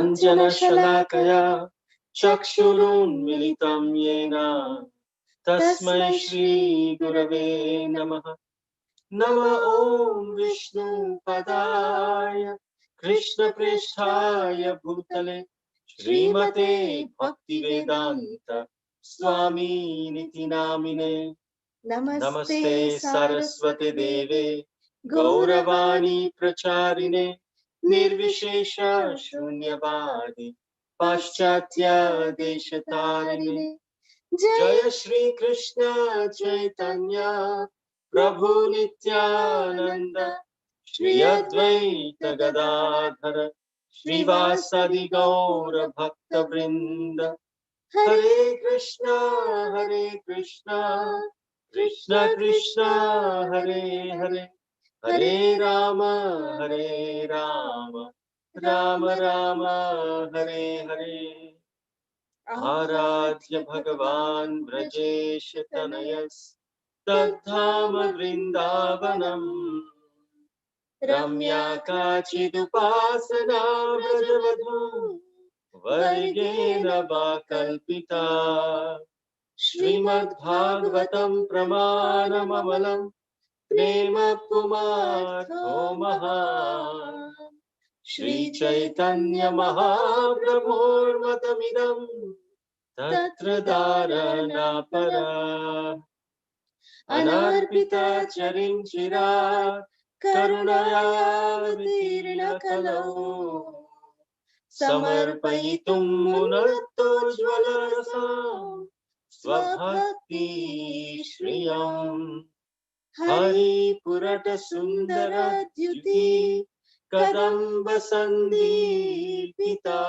Anjanashalakaya Chakshurunmilitam Yena Tasmai Shri Gurave Namaha. Nama Om Vishnu Padaya Krishna Presthaya Bhutale Srimate Bhaktivedanta Swami Niti Namine. Namaste Saraswati Deve Gauravani Pracharine Nirvishesha Shunyavadi Paschatya Deshatarine. Jaya Shri Krishna Chaitanya Prabhu Nityananda Shri Advaita Gadadhara Srivasadi Gaura Bhakta Vrinda. Hare Krishna Krishna Krishna Hare Hare Hare Rama Rama Rama Hare Hare. Aradhya Bhagavan Brajesh Tanayas Tadhama Vrindavanam Ramya Kachidupasana Brajavadhu Varigena Vakalpita Srimad Bhagavatam Pramanamamalam Prema Pumartho Maha Shri Chaitanya Mahaprabhur Matamidam Tatra Dharana Para Anarpita Charin Chira Karunaya Vitirna Kalau Samarpayitum Munatto Jvalarasam Svabhakti Shriyam Hari Purata Sundara Dyuti Kadamba Sandipita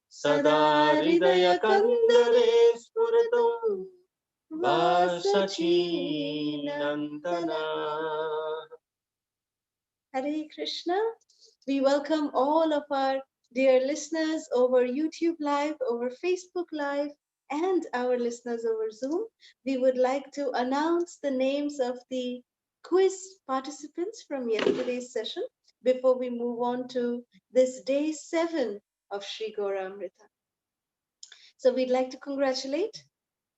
Sada Hridaya Kandare Spuratam Vasachi Nandana. Hare Krishna. We welcome all of our dear listeners over YouTube Live, over Facebook Live, and our listeners over Zoom. We would like to announce the names of the quiz participants from yesterday's session before we move on to this day 7 of Sri Gauramrita. So we'd like to congratulate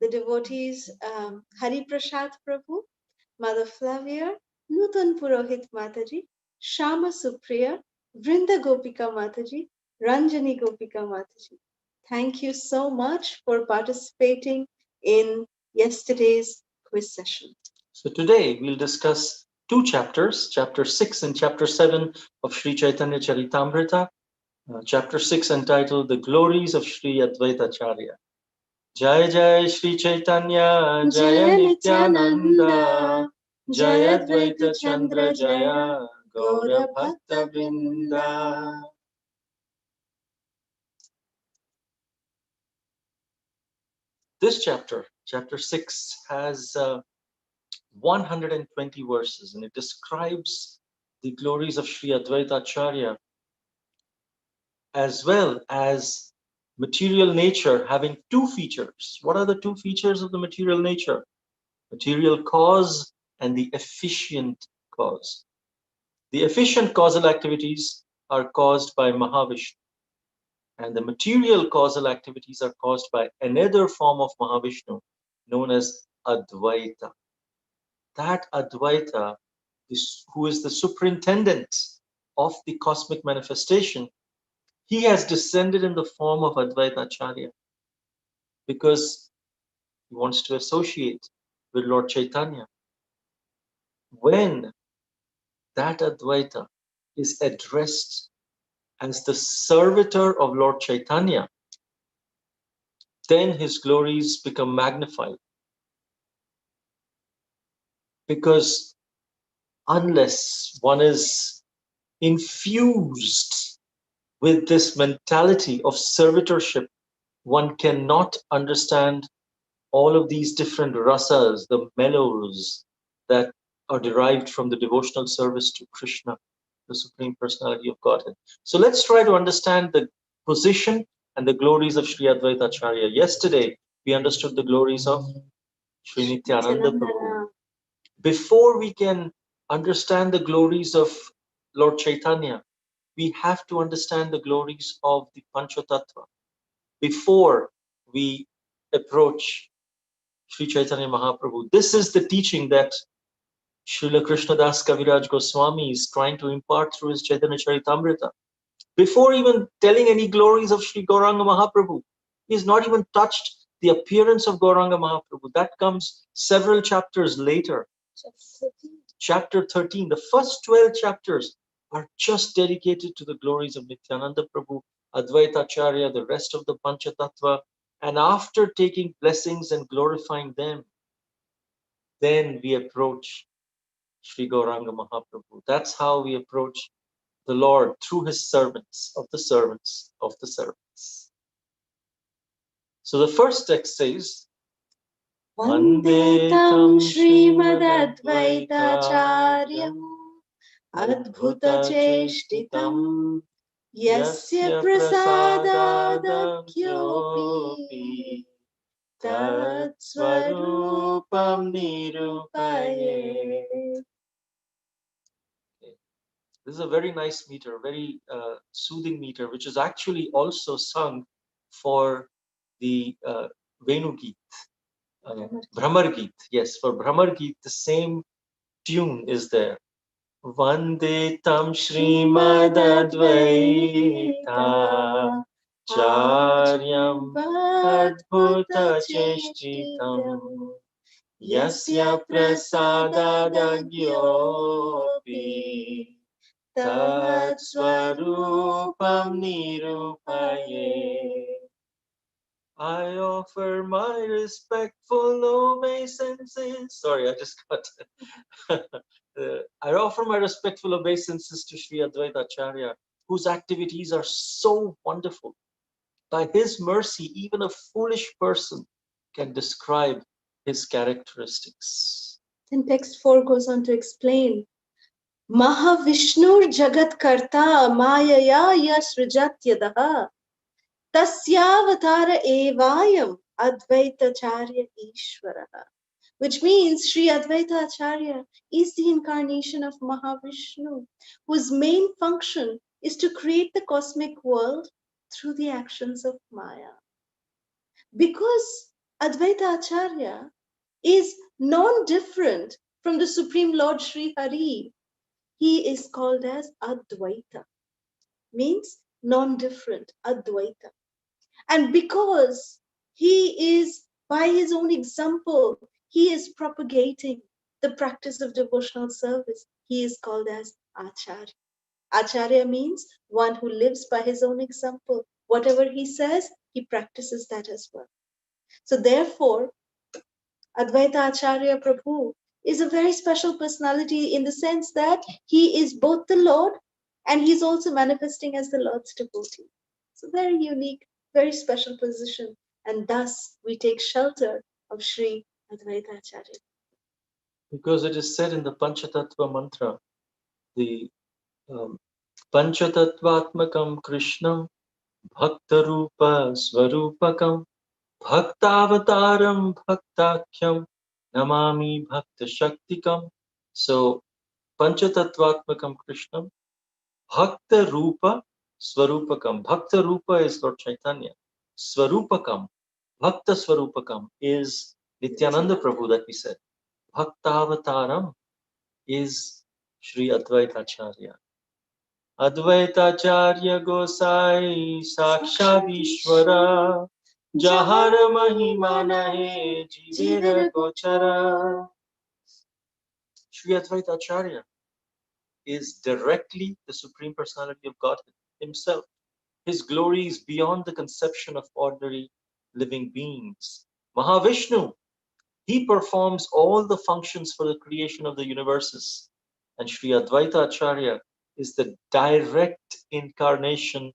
the devotees Hari Prasad Prabhu, Mother Flavia, Nutan Purohit Mataji, Shama Supriya, Vrinda Gopika Mataji, Ranjani Gopika Mataji. Thank you so much for participating in yesterday's quiz session. So today we'll discuss two chapters, chapter 6 and chapter 7 of Sri Chaitanya Charitamrita. Chapter 6 entitled The Glories of Sri Advaita Acharya. Jai Jai Sri Chaitanya, Jaya Nityananda, Jaya Advaita Chandra, Jaya Gaura Bhakta Vrinda. This chapter, chapter 6, has 120 verses, and it describes the glories of Sri Advaita Acharya as well as material nature having two features. What are the two features of the material nature? Material cause and the efficient cause. The efficient causal activities are caused by Mahavishnu, and the material causal activities are caused by another form of Mahavishnu known as Advaita. That Advaita who is the superintendent of the cosmic manifestation, he has descended in the form of Advaita Acharya because he wants to associate with Lord Chaitanya. When that Advaita is addressed as the servitor of Lord Chaitanya, then his glories become magnified. Because unless one is infused with this mentality of servitorship, one cannot understand all of these different rasas, the mellows that are derived from the devotional service to Krishna, the Supreme Personality of Godhead. So let's try to understand the position and the glories of Sri Advaita Acharya. Yesterday, we understood the glories of Sri Nityananda Prabhu. Before we can understand the glories of Lord Chaitanya, we have to understand the glories of the Pancha Tattva before we approach Sri Chaitanya Mahaprabhu. This is the teaching that Srila Krishnadas Kaviraj Goswami is trying to impart through his Chaitanya Charitamrita. Before even telling any glories of Sri Gauranga Mahaprabhu, he has not even touched the appearance of Gauranga Mahaprabhu. That comes several chapters later. Chapter 13, the first 12 chapters are just dedicated to the glories of Nityananda Prabhu, Advaita Acharya, the rest of the Pancha Tattva. And after taking blessings and glorifying them, then we approach Sri Gauranga Mahaprabhu. That's how we approach the Lord through his servants of the servants of the servants. So the first text says, Vandetam Srimad Advaitacharyam Adbhuta Cheshtitam Yasya Prasadadakyopi Tat Swarupam Nirupaye. This is a very nice meter, very soothing meter, which is actually also sung for the Venu Geet, Brahmar Geet. Yes, for Brahmar Geet, the same tune is there. Vande tam Srimad Advaita Charyam Adbhuta Cheshtitam Yasya Prasadadagyopi Tat Swarupam Nirupaye. I offer my respectful obeisances. Sorry, I just got. I offer my respectful obeisances to Sri Advaita Acharya, whose activities are so wonderful. By his mercy, even a foolish person can describe his characteristics. Then text 4 goes on to explain Mahavishnur Jagat Karta Mayaya Yasrijatyadaha Tasyavatara Evayam Advaita Acharya Ishvaraha. Which means Sri Advaita Acharya is the incarnation of Mahavishnu, whose main function is to create the cosmic world through the actions of Maya. Because Advaita Acharya is non-different from the Supreme Lord Sri Hari, he is called as Advaita, means non-different, Advaita. And because he is, by his own example, he is propagating the practice of devotional service, he is called as Acharya. Acharya means one who lives by his own example. Whatever he says, he practices that as well. So therefore, Advaita Acharya Prabhu is a very special personality in the sense that he is both the Lord and he's also manifesting as the Lord's devotee. It's a very unique, very special position, and thus we take shelter of Sri Advaita Acharya. Because it is said in the Panchatattva mantra, the Panchatattvatmakam Krishnam Bhaktarupa Swarupakam Bhaktavataram Bhaktakyam Namami Bhakta Shaktikam. So Panchatattvatmakam Krishnam Bhakta Rupa Swarupakam. Bhakta Rupa is Lord Chaitanya. Swarupakam, Bhakta Swarupakam is Nityananda Prabhu that we said. Bhaktavataram is Sri Advaita Acharya. Advaita Acharya Gosai Sakshat Ishvara Jahar Mahima Nahe Jivera Gochara. Sri Advaita Acharya is directly the Supreme Personality of Godhead himself. His glory is beyond the conception of ordinary living beings. Mahavishnu, he performs all the functions for the creation of the universes. And Sri Advaita Acharya is the direct incarnation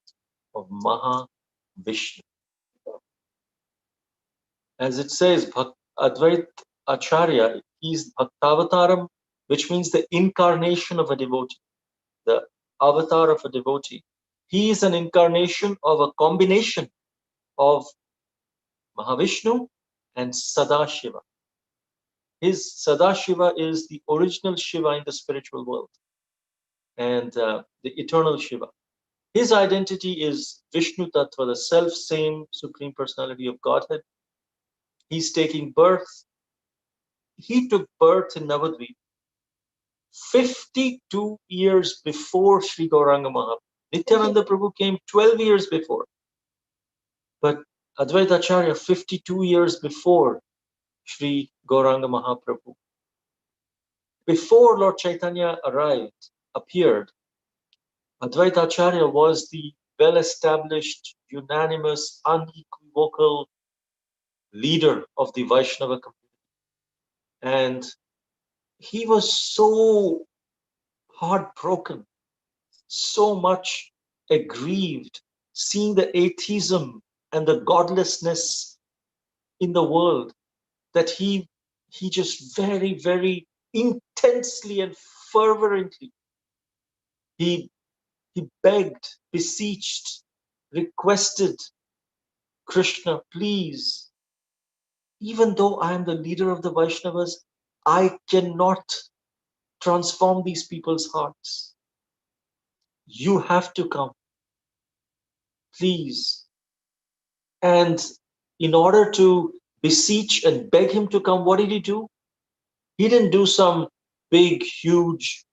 of Mahavishnu. As it says, Advaita Acharya, he is Bhaktavataram, which means the incarnation of a devotee, the avatar of a devotee. He is an incarnation of a combination of Mahavishnu and Sadashiva. His Sadashiva is the original Shiva in the spiritual world and the eternal Shiva. His identity is Vishnu Tattva, the self-same Supreme Personality of Godhead. He's taking birth. He took birth in Navadvip 52 years before Sri Gauranga Mahaprabhu. Nityananda Prabhu came 12 years before. But Advaita Acharya 52 years before Sri Gauranga Mahaprabhu. Before Lord Chaitanya appeared, Advaita Acharya was the well-established, unanimous, unequivocal leader of the Vaishnava community. And he was so heartbroken, so much aggrieved, seeing the atheism and the godlessness in the world, that he just very, very intensely and fervently, he begged, beseeched, requested Krishna, please, even though I am the leader of the Vaishnavas, I cannot transform these people's hearts. You have to come, please. And in order to beseech and beg him to come, what did he do? He didn't do some big, huge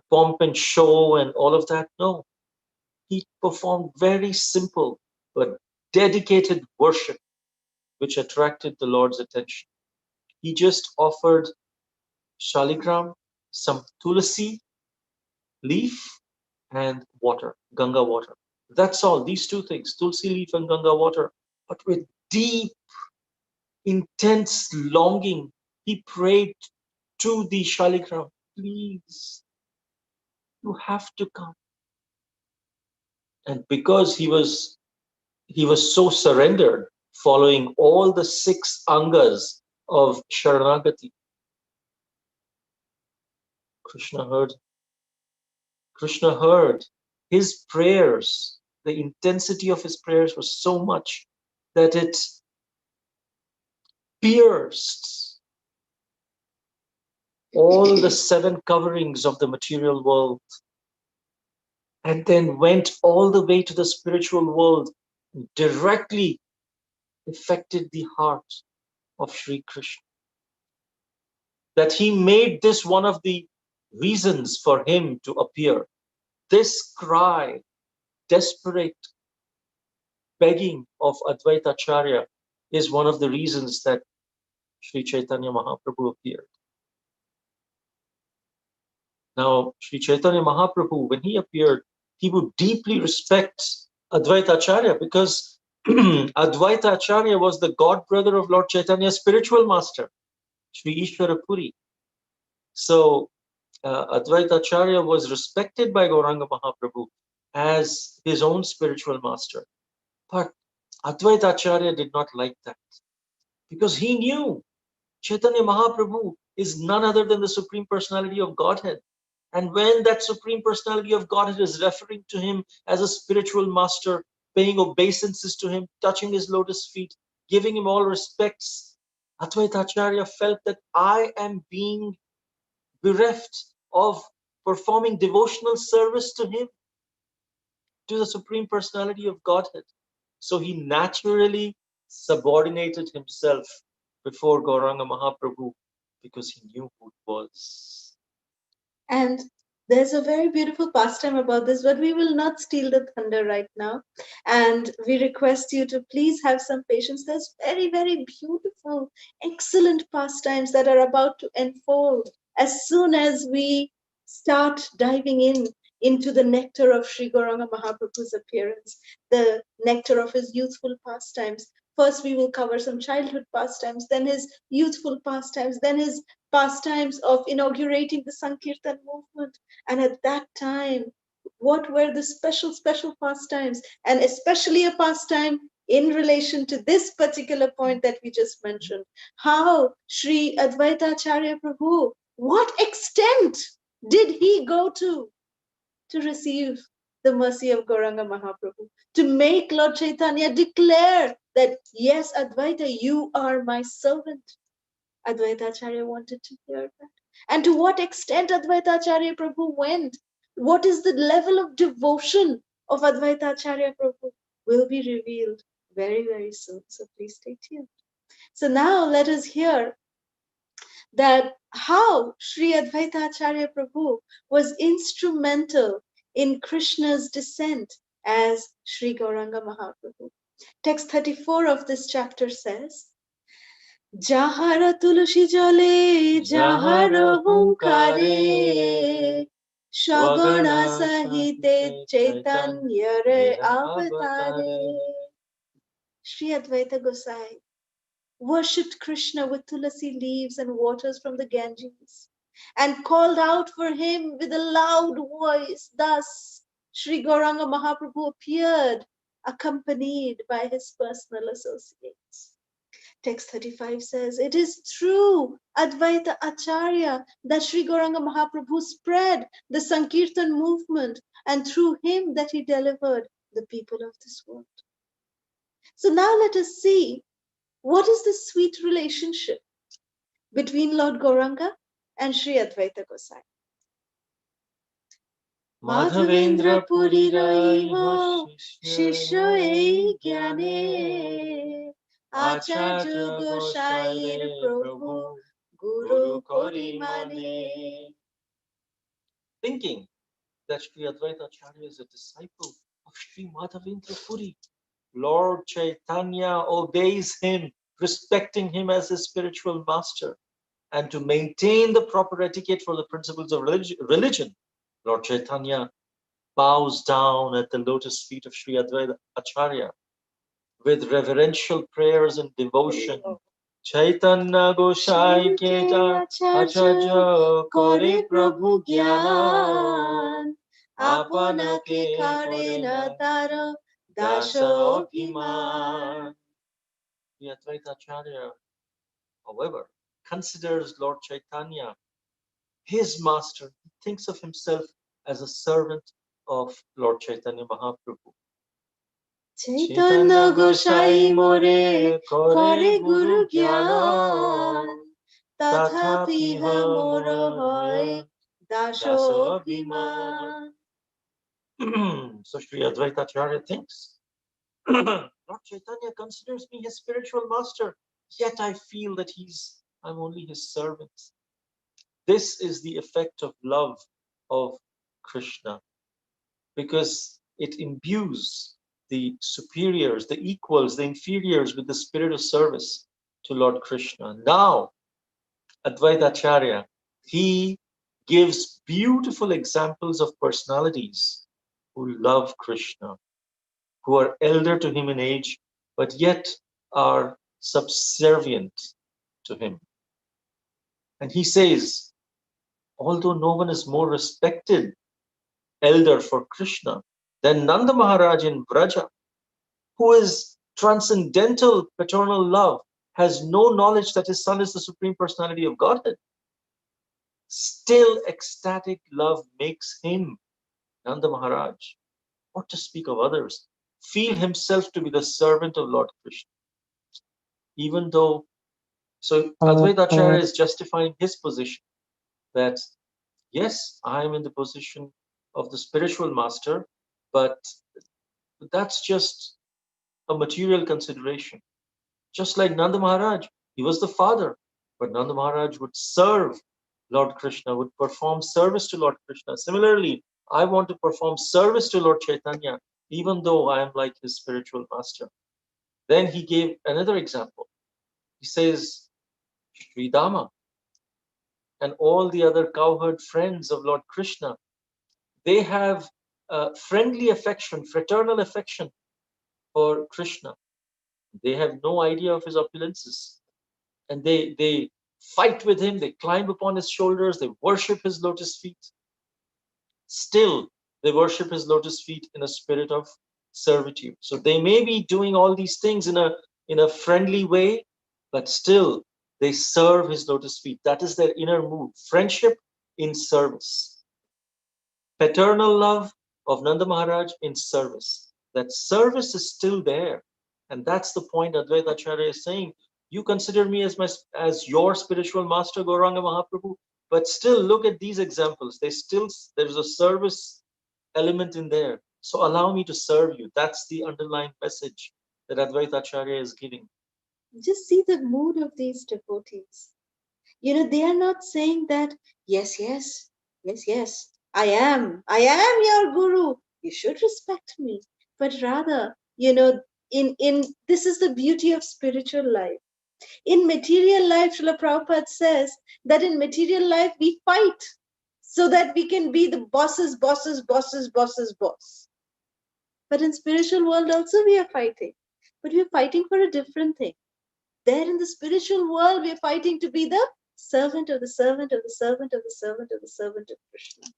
pomp and show and all of that. No, he performed very simple but dedicated worship, which attracted the Lord's attention. He just offered shaligram, some tulasi leaf, and water, Ganga water. That's all, these two things, tulsi leaf and Ganga water. But with deep, intense longing, he prayed to the shaligram, please, you have to come. And because he was so surrendered, following all the 6 angas of Sharanagati, Krishna heard. Krishna heard his prayers. The intensity of his prayers was so much that it pierced all the 7 coverings of the material world, and then went all the way to the spiritual world, directly affected the heart of Sri Krishna. That he made this one of the reasons for him to appear. This cry, desperate begging of Advaita Acharya, is one of the reasons that Sri Chaitanya Mahaprabhu appeared. Now, Sri Chaitanya Mahaprabhu, when he appeared, he would deeply respect Advaita Acharya, because Advaita Acharya was the god brother of Lord Chaitanya's spiritual master, Sri Ishvara Puri. So Advaita Acharya was respected by Gauranga Mahaprabhu as his own spiritual master. But Advaita Acharya did not like that, because he knew Chaitanya Mahaprabhu is none other than the Supreme Personality of Godhead. And when that Supreme Personality of Godhead is referring to him as a spiritual master, paying obeisances to him, touching his lotus feet, giving him all respects, Advaita Acharya felt that I am being bereft of performing devotional service to him, to the Supreme Personality of Godhead. So he naturally subordinated himself before Gauranga Mahaprabhu, because he knew who it was. And there's a very beautiful pastime about this, but we will not steal the thunder right now. And we request you to please have some patience. There's very, very beautiful, excellent pastimes that are about to unfold as soon as we start diving into the nectar of Sri Gauranga Mahaprabhu's appearance, the nectar of his youthful pastimes. First, we will cover some childhood pastimes, then his youthful pastimes, then his pastimes of inaugurating the Sankirtan movement. And at that time, what were the special pastimes? And especially a pastime in relation to this particular point that we just mentioned. How Sri Advaita Acharya Prabhu, what extent did he go to receive the mercy of Gauranga Mahaprabhu, to make Lord Chaitanya declare that, yes, Advaita, you are my servant. Advaita Acharya wanted to hear that. And to what extent Advaita Acharya Prabhu went? What is the level of devotion of Advaita Acharya Prabhu will be revealed very, very soon. So please stay tuned. So now let us hear that how Sri Advaita Acharya Prabhu was instrumental in Krishna's descent as Sri Gauranga Mahaprabhu. Text 34 of this chapter says, Jahara tulsi jale, jahara hunkare, Shagana sahite chaitanya re avatare. Sri Advaita Gosai worshipped Krishna with tulasi leaves and waters from the Ganges and called out for him with a loud voice. Thus, Sri Gauranga Mahaprabhu appeared, accompanied by his personal associates. Text 35 says, it is through Advaita Acharya that Sri Gauranga Mahaprabhu spread the Sankirtan movement, and through him that he delivered the people of this world. So now let us see what is the sweet relationship between Lord Gauranga and Sri Advaita Gosai. Madhavendra Puri Raiho Shishya ei Gyane Acharya Gosair Prabhu Guru Kori Mane. Thinking that Sri Advaita Acharya is a disciple of Sri Madhavendra Puri, Lord Chaitanya obeys him, respecting him as his spiritual master. And to maintain the proper etiquette for the principles of religion, Lord Chaitanya bows down at the lotus feet of Sri Advaita Acharya with reverential prayers and devotion. Chaitanya Gosai Keta Acharya Kore Prabhu Gyan Apanake Kare Natara Dasha Abhiman. The Advaita Acharya, however, considers Lord Chaitanya his master. He thinks of himself as a servant of Lord Chaitanya Mahaprabhu. Chaitanya Gosai More Kore Guru Gyan Tathapi Mora Hoy Dasho Abhiman. So Sri Advaita Acharya thinks, Lord Chaitanya considers me his spiritual master, yet I feel that I'm only his servant. This is the effect of love of Krishna, because it imbues the superiors, the equals, the inferiors with the spirit of service to Lord Krishna. Now, Advaita Acharya, he gives beautiful examples of personalities who love Krishna, who are elder to him in age, but yet are subservient to him. And he says, although no one is more respected elder for Krishna than Nanda Maharaj in Vraja, who is transcendental paternal love, has no knowledge that his son is the Supreme Personality of Godhead. Still ecstatic love makes him, Nanda Maharaj, what to speak of others, feel himself to be the servant of Lord Krishna. Even though, so Advaita Acharya is justifying his position that, yes, I am in the position of the spiritual master, but that's just a material consideration. Just like Nanda Maharaj, he was the father, but Nanda Maharaj would serve Lord Krishna, would perform service to Lord Krishna. Similarly, I want to perform service to Lord Chaitanya, even though I am like his spiritual master. Then he gave another example. He says, Sri Dama and all the other cowherd friends of Lord Krishna, they have friendly affection, fraternal affection for Krishna. They have no idea of his opulences. And they fight with him, they climb upon his shoulders, they worship his lotus feet. Still, they worship his lotus feet in a spirit of servitude. So they may be doing all these things in a friendly way, but still they serve his lotus feet. That is their inner mood. Friendship in service. Paternal love of Nanda Maharaj in service. That service is still there. And that's the point Advaita Acharya is saying. You consider me as your spiritual master, Gauranga Mahaprabhu, but still look at these examples. There's a service element in there. So allow me to serve you. That's the underlying message that Advaita Acharya is giving. Just see the mood of these devotees. They are not saying that, yes, yes, yes, yes, I am your guru. You should respect me. But rather, in this is the beauty of spiritual life. In material life, Srila Prabhupada says that in material life we fight so that we can be the boss's boss. But in spiritual world also we are fighting. But we are fighting for a different thing. There in the spiritual world, we are fighting to be the servant of the servant of the servant of the servant of the servant of Krishna.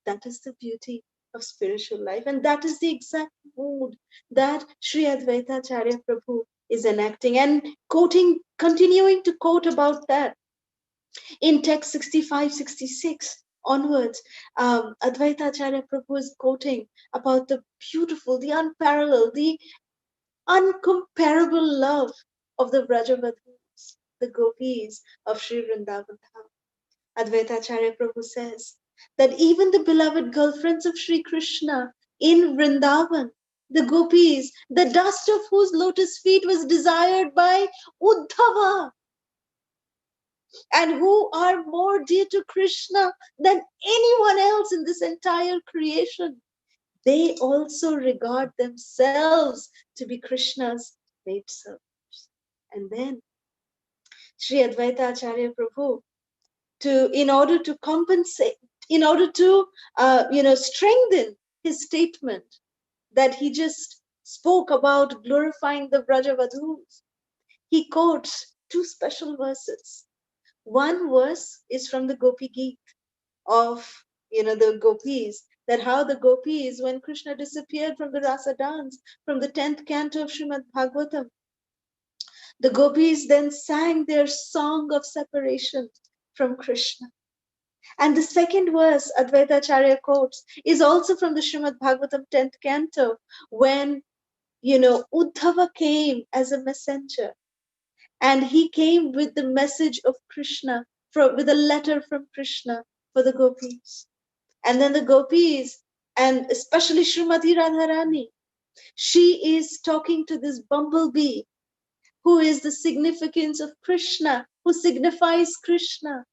That is the beauty of spiritual life. And that is the exact mood that Sri Advaita Acharya Prabhu is enacting and continuing to quote about that in text 65, 66 onwards. Advaita Acharya Prabhu is quoting about the beautiful, the unparalleled, the uncomparable love of the Brajavadhus, the gopis of Sri Vrindavan Dham. Advaita Acharya Prabhu says that even the beloved girlfriends of Sri Krishna in Vrindavan, the gopis, the dust of whose lotus feet was desired by Uddhava, and who are more dear to Krishna than anyone else in this entire creation, they also regard themselves to be Krishna's maidservants. And then Sri Advaita Acharya Prabhu, in order to compensate, in order to strengthen his statement that he just spoke about glorifying the Brajavadhus, he quotes two special verses. One verse is from the Gopi Geet of the gopis, that how the gopis, when Krishna disappeared from the rasa dance, from the 10th canto of Srimad Bhagavatam, the gopis then sang their song of separation from Krishna. And the second verse Advaita Acharya quotes is also from the Srimad Bhagavatam 10th canto, when Uddhava came as a messenger, and he came with the message of Krishna, with a letter from Krishna for the gopis. And then the gopis, and especially Srimati Radharani, she is talking to this bumblebee, who is the significance of Krishna, who signifies Krishna.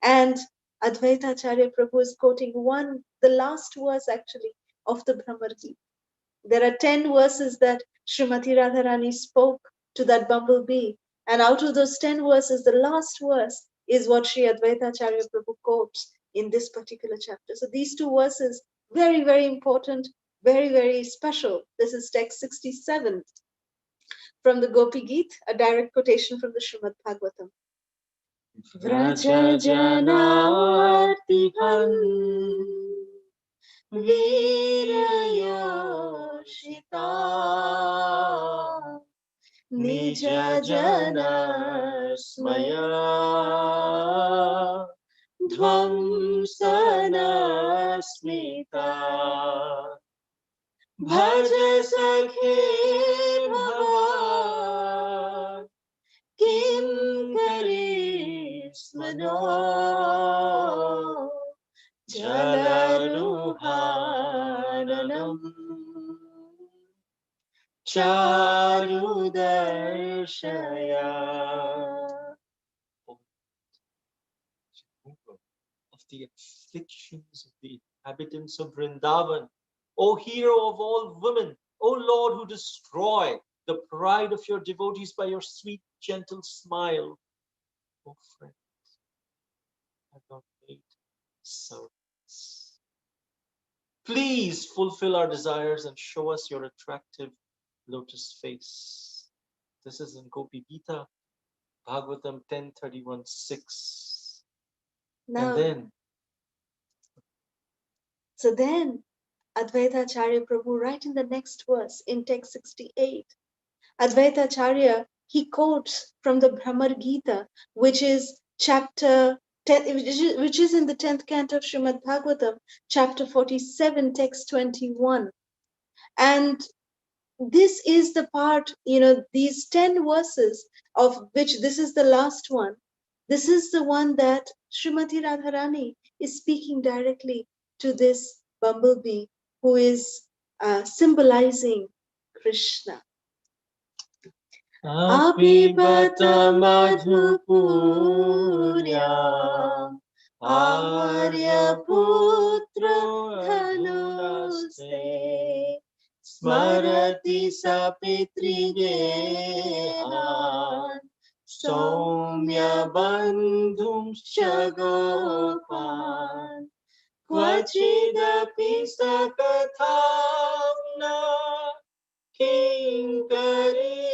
And Advaita Acharya Prabhu is quoting the last verse actually of the Brahmar Gita. There are 10 verses that Srimati Radharani spoke to that bumblebee. And out of those 10 verses, the last verse is what Sri Advaita Acharya Prabhu quotes in this particular chapter. So these two verses, very, very important, very, very special. This is text 67 from the Gopi Geet, a direct quotation from the Srimad Bhagavatam. Vraja janartihan Virayoshita Nija jana smaya Dhvamsana smita Bhaja sakhe bhava Kim karismano Jalaruhananam Charudarshaya. Of the afflictions of the inhabitants of Vrindavan, O hero of all women, O Lord who destroy the pride of your devotees by your sweet, gentle smile, O friend, have not made servants. Please fulfill our desires and show us your attractive lotus face. This is in Gopi Gita, Bhagavatam 10:31-6. And then Advaita Acharya Prabhu, right in the next verse, in text 68, Advaita Acharya, he quotes from the Brahmar Gita, which is chapter 10, which is in the 10th canto of Srimad Bhagavatam, chapter 47, text 21. And this is the part, these 10 verses, of which this is the last one. This is the one that Srimati Radharani is speaking directly to this bumblebee, who is symbolizing Krishna. Apibata madhupurya Arya putra dhanuste Smarati sapitrigehan Soumya bandhum shagopan Kvachidapi sakathamna Kinkari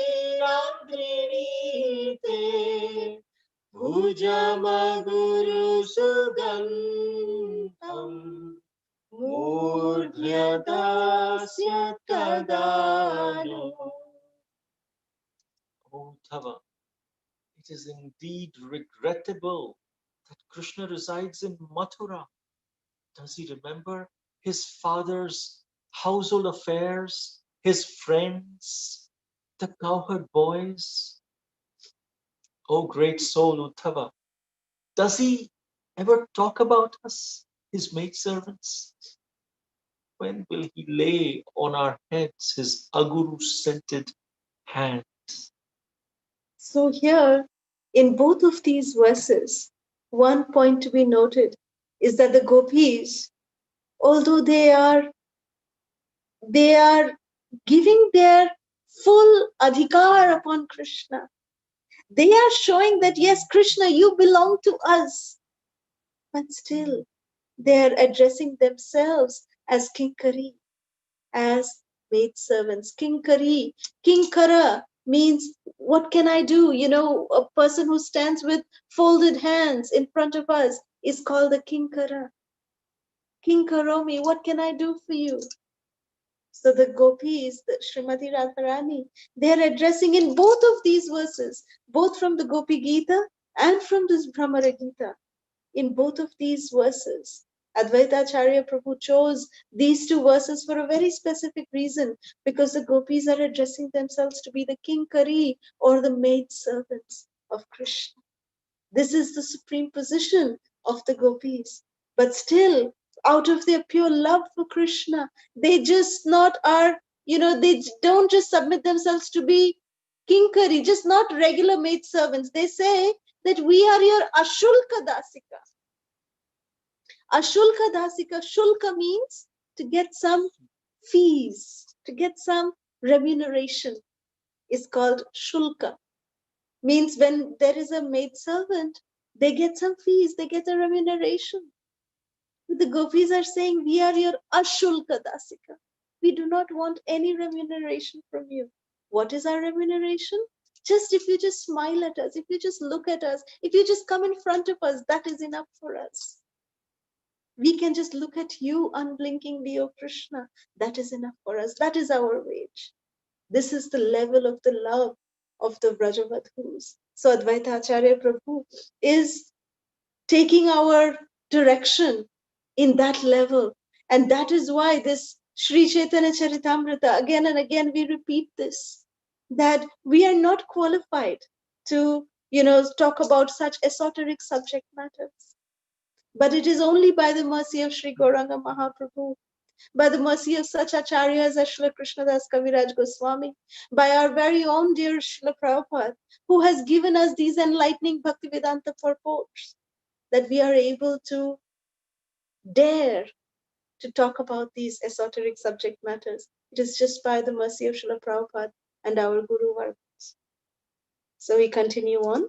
Andrinite Bhujamaguru Sugantam Murdhyadasya Kadano. Oh, Tava, it is indeed regrettable that Krishna resides in Mathura. Does he remember his father's household affairs, his friends, the cowherd boys? Oh, great soul, Uddhava, does he ever talk about us, his maidservants? When will he lay on our heads his aguru scented hand? So, here in both of these verses, one point to be noted is that the gopis, although they are giving their full adhikar upon Krishna, they are showing that yes, Krishna, you belong to us, but still they are addressing themselves as kinkari, as maidservants. Kinkari, kinkara means what can I do? You know, a person who stands with folded hands in front of us is called a kinkara. Kinkaromi, what can I do for you? So the gopis, the Srimati Radharani, they are addressing in both of these verses, both from the Gopi Gita and from this Brahmara Gita. In both of these verses, Advaita Acharya Prabhu chose these two verses for a very specific reason, because the gopis are addressing themselves to be the kinkari or the maid servants of Krishna. This is the supreme position of the gopis. But still, out of their pure love for Krishna, they just not are, they don't just submit themselves to be kinkari, just not regular maid servants. They say that we are your ashulka dasika. Ashulka dasika, shulka means to get some fees, to get some remuneration is called shulka. Means when there is a maid servant, they get some fees, they get a remuneration. The gopis are saying, we are your ashulka dasika. We do not want any remuneration from you. What is our remuneration? Just if you just smile at us, if you just look at us, if you just come in front of us, that is enough for us. We can just look at you unblinkingly, O Krishna. That is enough for us. That is our wage. This is the level of the love of the Vrajavadhus. So Advaita Acharya Prabhu is taking our direction in that level. And that is why this Sri Chaitanya Charitamrita, again and again we repeat this, that we are not qualified to, talk about such esoteric subject matters. But it is only by the mercy of Sri Gauranga Mahaprabhu, by the mercy of such acharyas as Srila Krishnadas Kaviraj Goswami, by our very own dear Srila Prabhupada, who has given us these enlightening Bhaktivedanta purports, that we are able to dare to talk about these esoteric subject matters. It is just by the mercy of Srila Prabhupada and our Guru Vargas. So we continue on.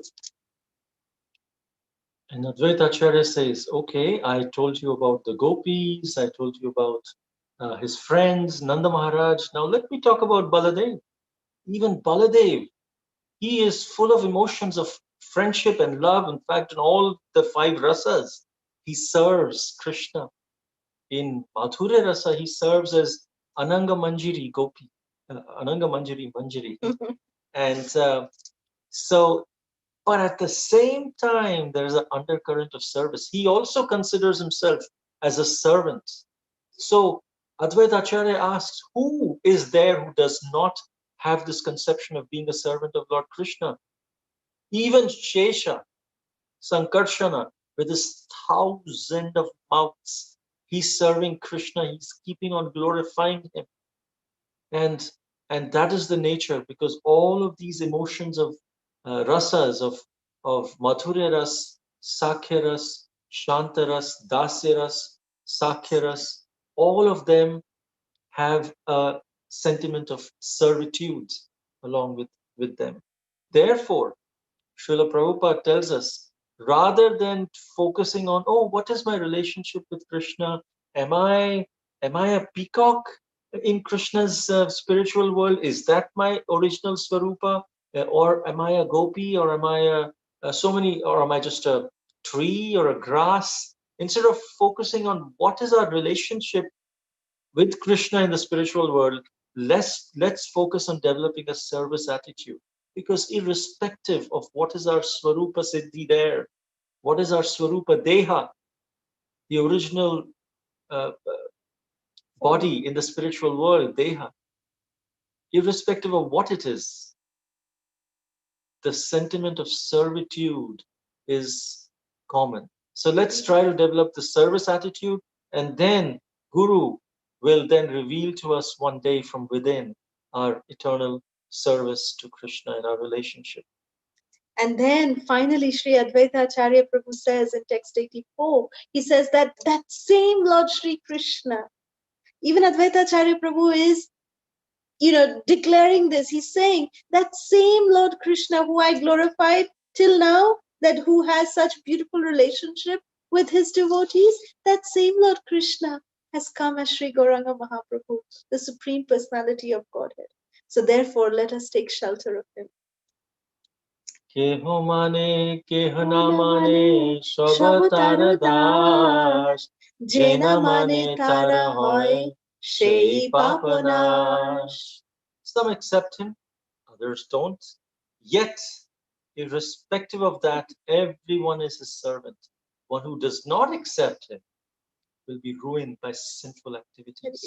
And Advaita Acharya says, okay, I told you about the gopis, I told you about his friends, Nanda Maharaj. Now let me talk about Baladev. Even Baladev, he is full of emotions of friendship and love. In fact, in all the 5 rasas, he serves Krishna. In Madhurya Rasa, he serves as Ananga Manjiri Gopi, Ananga Manjiri Manjiri. And so, but at the same time, there's an undercurrent of service. He also considers himself as a servant. So Advaita Acharya asks, who is there who does not have this conception of being a servant of Lord Krishna? Even Shesha, Sankarshana, with his 1,000 of mouths, He's serving Krishna. He's keeping on glorifying him. And that is the nature, because all of these emotions of rasas, of Madhurya ras, Sakhya ras, Shanta ras, Dasya ras, Sakhya ras, all of them have a sentiment of servitude along with them. Therefore, Srila Prabhupada tells us, rather than focusing on, oh, what is my relationship with Krishna? Am I a peacock in Krishna's spiritual world? Is that my original Swarupa? Or am I a gopi? Or am I or am I just a tree or a grass? Instead of focusing on what is our relationship with Krishna in the spiritual world, let's focus on developing a service attitude. Because irrespective of what is our Swarupa Siddhi there, what is our Swarupa Deha, the original uh, body in the spiritual world, Deha, irrespective of what it is, the sentiment of servitude is common. So let's try to develop the service attitude, and then Guru will then reveal to us one day from within our eternal service to Krishna in our relationship. And then finally, Sri Advaita Acharya Prabhu says in text 84, he says that that same Lord Sri Krishna, even Advaita Acharya Prabhu is, declaring this. He's saying that same Lord Krishna who I glorified till now, that who has such beautiful relationship with his devotees, that same Lord Krishna has come as Sri Gauranga Mahaprabhu, the Supreme Personality of Godhead. So therefore, let us take shelter of him. কেহ মানে কেহ না মানে সব তার দাস, যে না মানে তার হয় সেই পাপনাশ. Some accept him, others don't. Yet, irrespective of that, everyone is his servant. One who does not accept him will be ruined by sinful activities.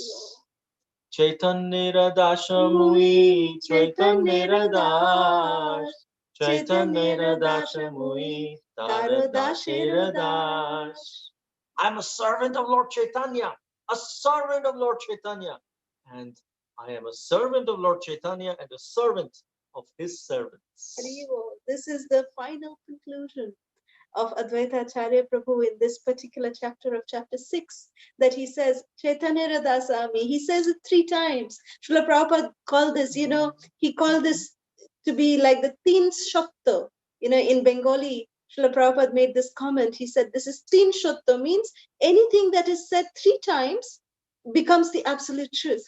Chaitanya Dashamui, Chaitanya Das, Chaitanya Dashamui, Tara Dashera Das. I'm a servant of Lord Chaitanya, a servant of Lord Chaitanya. And I am a servant of Lord Chaitanya and a servant of his servants. This is the final conclusion of Advaita Acharya Prabhu in this particular chapter of chapter 6, that he says, Chaitanya Radasami. He says it 3 times. Srila Prabhupada called this, he called this to be like the Tin Shotto. In Bengali, Srila Prabhupada made this comment. He said, this is Tin Shotto, means anything that is said 3 times becomes the absolute truth.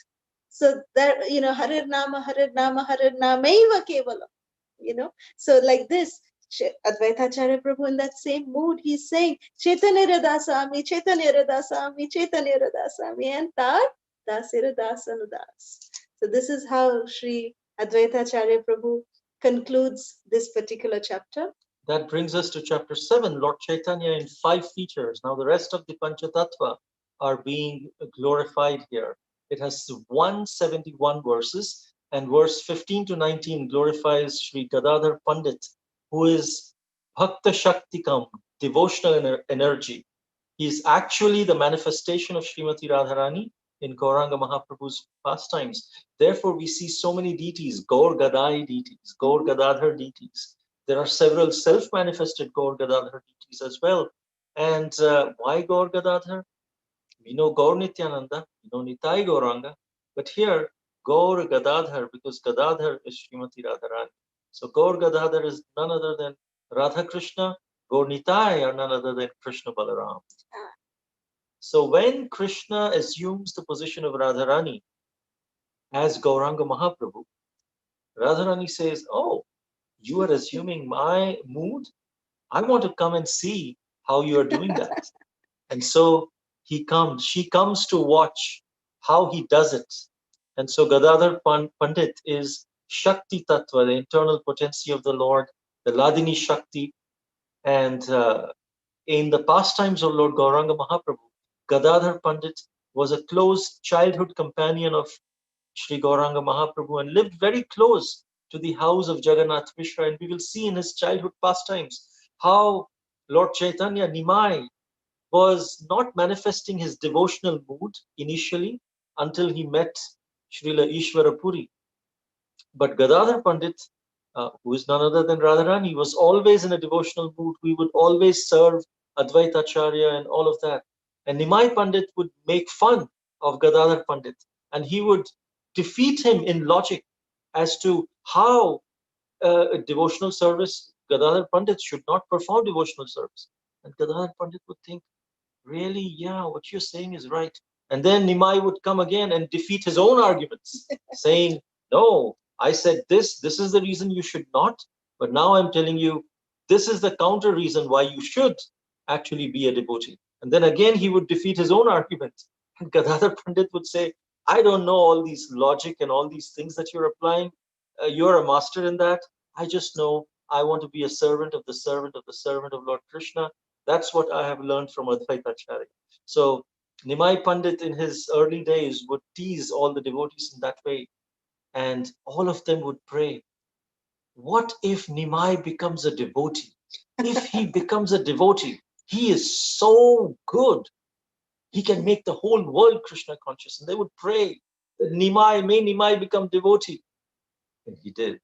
So that, Harir Nama, Harir Nama, Harir Namaiva Kevalam. So like this, Advaita Acharya Prabhu, in that same mood, he's saying, Chaitanya Radasami, Chaitanya Radasami, Chaitanya Radasami, and Tar Dasira Dasanudas. So this is how Sri Advaita Acharya Prabhu concludes this particular chapter. That brings us to chapter 7, Lord Chaitanya in 5 features. Now the rest of the Panca Tattva are being glorified here. It has 171 verses, and verse 15 to 19 glorifies Sri Gadadhar Pandit, who is Bhakta Shaktikam, devotional energy. He is actually the manifestation of Srimati Radharani in Gauranga Mahaprabhu's pastimes. Therefore, we see so many deities, Gaur Gadai deities, Gaur Gadadhar deities. There are several self-manifested Gaur Gadadhar deities as well. And why Gaur Gadadhar? We know Gaur Nityananda, we know Nitai Gauranga, but here Gaur Gadadhar, because Gadadhar is Srimati Radharani. So Gaur Gadadhar is none other than Radha Krishna, Gaur Nitai are none other than Krishna Balaram. So when Krishna assumes the position of Radharani as Gauranga Mahaprabhu, Radharani says, oh, you are assuming my mood? I want to come and see how you are doing that. And so she comes to watch how he does it. And so Gadadhar Pandit is Shakti Tattva, the internal potency of the Lord, the Ladini Shakti. And in the pastimes of Lord Gauranga Mahaprabhu, Gadadhar Pandit was a close childhood companion of Sri Gauranga Mahaprabhu and lived very close to the house of Jagannath Mishra. And we will see in his childhood pastimes how Lord Chaitanya Nimai was not manifesting his devotional mood initially until he met Srila Ishvara Puri. But Gadadhar Pandit, who is none other than Radharani, was always in a devotional mood. We would always serve Advaita Acharya and all of that. And Nimai Pandit would make fun of Gadadhar Pandit, and he would defeat him in logic as to how a devotional service, Gadadhar Pandit should not perform devotional service. And Gadadhar Pandit would think, really, yeah, what you're saying is right. And then Nimai would come again and defeat his own arguments, saying, no, I said this is the reason you should not, but now I'm telling you, this is the counter reason why you should actually be a devotee. And then again, he would defeat his own argument. And Gadadhar Pandit would say, I don't know all these logic and all these things that you're applying. You're a master in that. I just know I want to be a servant of the servant of the servant of Lord Krishna. That's what I have learned from Advaita Acharya. So Nimai Pandit in his early days would tease all the devotees in that way, and all of them would pray, what if Nimai becomes a devotee? If he becomes a devotee, he is so good. He can make the whole world Krishna conscious. And they would pray that may Nimai become devotee. And he did.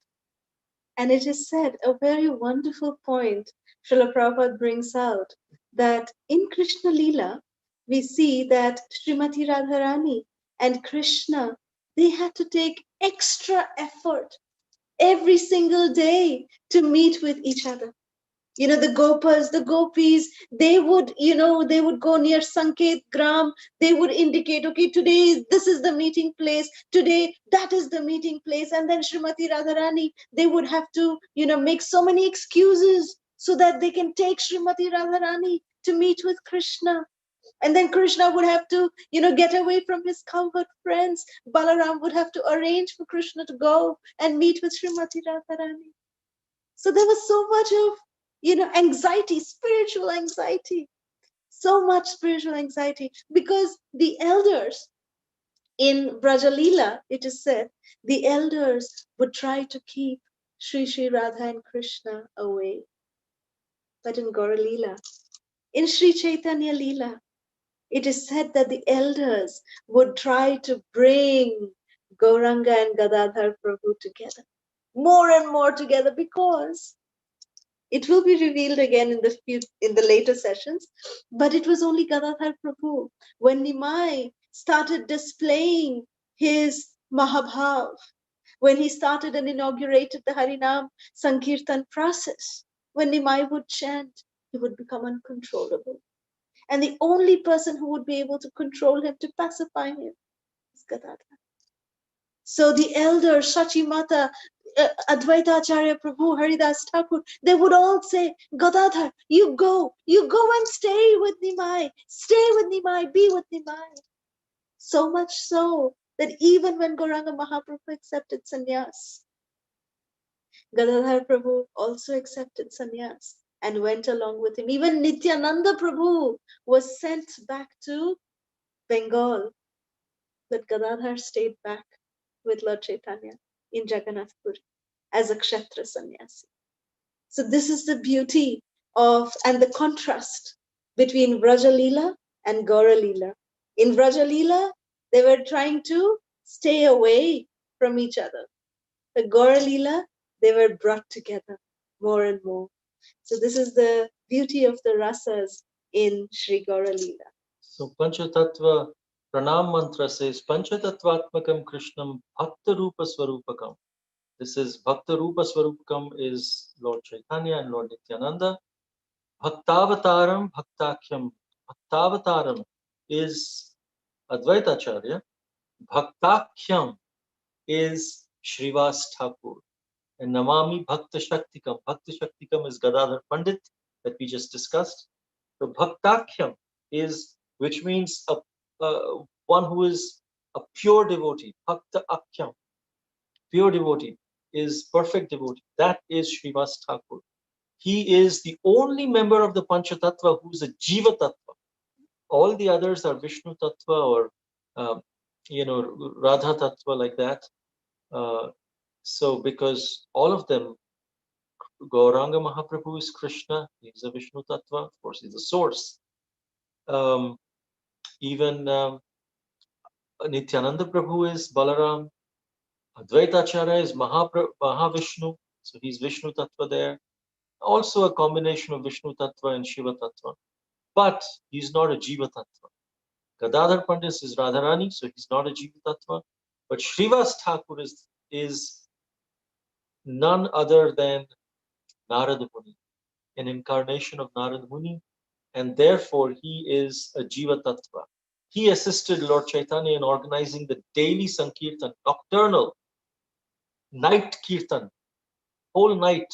And it is said, a very wonderful point Srila Prabhupada brings out, that in Krishna Leela, we see that Srimati Radharani and Krishna, they had to take extra effort every single day to meet with each other. The gopas, the gopis, they would, they would go near Sanket Gram. They would indicate, okay, today this is the meeting place. Today that is the meeting place. And then Srimati Radharani, they would have to, make so many excuses so that they can take Srimati Radharani to meet with Krishna. And then Krishna would have to, get away from his cowherd friends. Balaram would have to arrange for Krishna to go and meet with Srimati Radharani. So there was so much of, anxiety, spiritual anxiety, so much spiritual anxiety, because the elders in Brajalila, it is said, the elders would try to keep Sri Radha and Krishna away. But in Gauralila, in Sri Chaitanya Leela, it is said that the elders would try to bring Gauranga and Gadadhar Prabhu together, more and more together, because it will be revealed again in the later sessions, but it was only Gadadhar Prabhu. When Nimai started displaying his Mahabhav, when he started and inaugurated the Harinam Sankirtan process, when Nimai would chant, he would become uncontrollable. And the only person who would be able to control him, to pacify him, is Gadadhar. So the elders, Shachimata, Advaita Acharya Prabhu, Haridas Thakur, they would all say, Gadadhar, you go and stay with Nimai, be with Nimai. So much so that even when Gauranga Mahaprabhu accepted sannyas, Gadadhar Prabhu also accepted sannyas and went along with him. Even Nityananda Prabhu was sent back to Bengal, but Gadadhar stayed back with Lord Chaitanya in Jagannath Puri as a Kshetra sannyasi. So this is the beauty of and the contrast between Vrajalila and Gauralila. In Vrajalila, they were trying to stay away from each other. The Gauralila, they were brought together more and more. So this is the beauty of the rasas in Sri Gauralila. So Panchatattva Pranam Mantra says Panchatattvatmakam Krishnam Bhakta Rupa Swarupakam. This is Bhakta Rupa Swarupakam is Lord Chaitanya and Lord Nityananda. Bhaktavataram Bhaktakyam. Bhaktavataram is Advaita Acharya. Bhaktakyam is Srivas Thakur. And Namami Bhakta Shaktikam. Bhakta Shaktikam is Gadadhar Pandit that we just discussed. So Bhaktakyam is, which means one who is a pure devotee. Bhakta Akyam, pure devotee, is perfect devotee. That is Srivas Thakur. He is the only member of the Panchatattva who is a Jiva Tattva. All the others are Vishnu Tattva or, Radha Tattva, like that. So because all of them, Gauranga Mahaprabhu is Krishna, he's a Vishnu Tattva, of course, he's the source. Um, even Nityananda Prabhu is Balaram. Advaita Acharya is Mahavishnu. So he's Vishnu Tattva there. Also a combination of Vishnu Tattva and Shiva Tattva. But he's not a Jiva Tattva. Gadadhar Pandit is Radharani, so he's not a Jiva Tattva. But Srivas Thakur is none other than Narada Muni, an incarnation of Narada Muni, and therefore he is a Jiva Tattva. He assisted Lord Chaitanya in organizing the daily Sankirtan, nocturnal, night Kirtan, whole night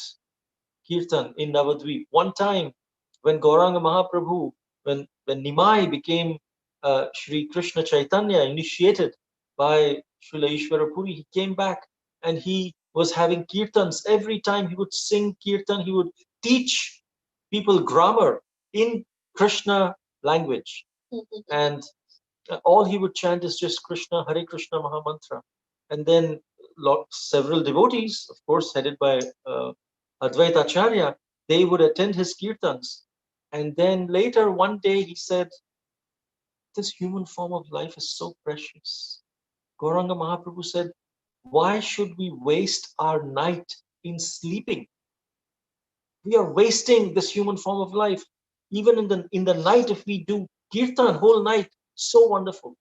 Kirtan in Navadvip. One time when Gauranga Mahaprabhu, when Nimai became Sri Krishna Chaitanya, initiated by Srila Ishwara Puri, he came back and he was having kirtans. Every time he would sing kirtan, he would teach people grammar in Krishna language. And all he would chant is just Krishna, Hare Krishna Mahamantra. And then several devotees, of course, headed by Advaita Acharya, they would attend his kirtans. And then later, one day, he said, this human form of life is so precious. Gauranga Mahaprabhu said, why should we waste our night in sleeping? We are wasting this human form of life. Even in the night, if we do kirtan whole night, so wonderful.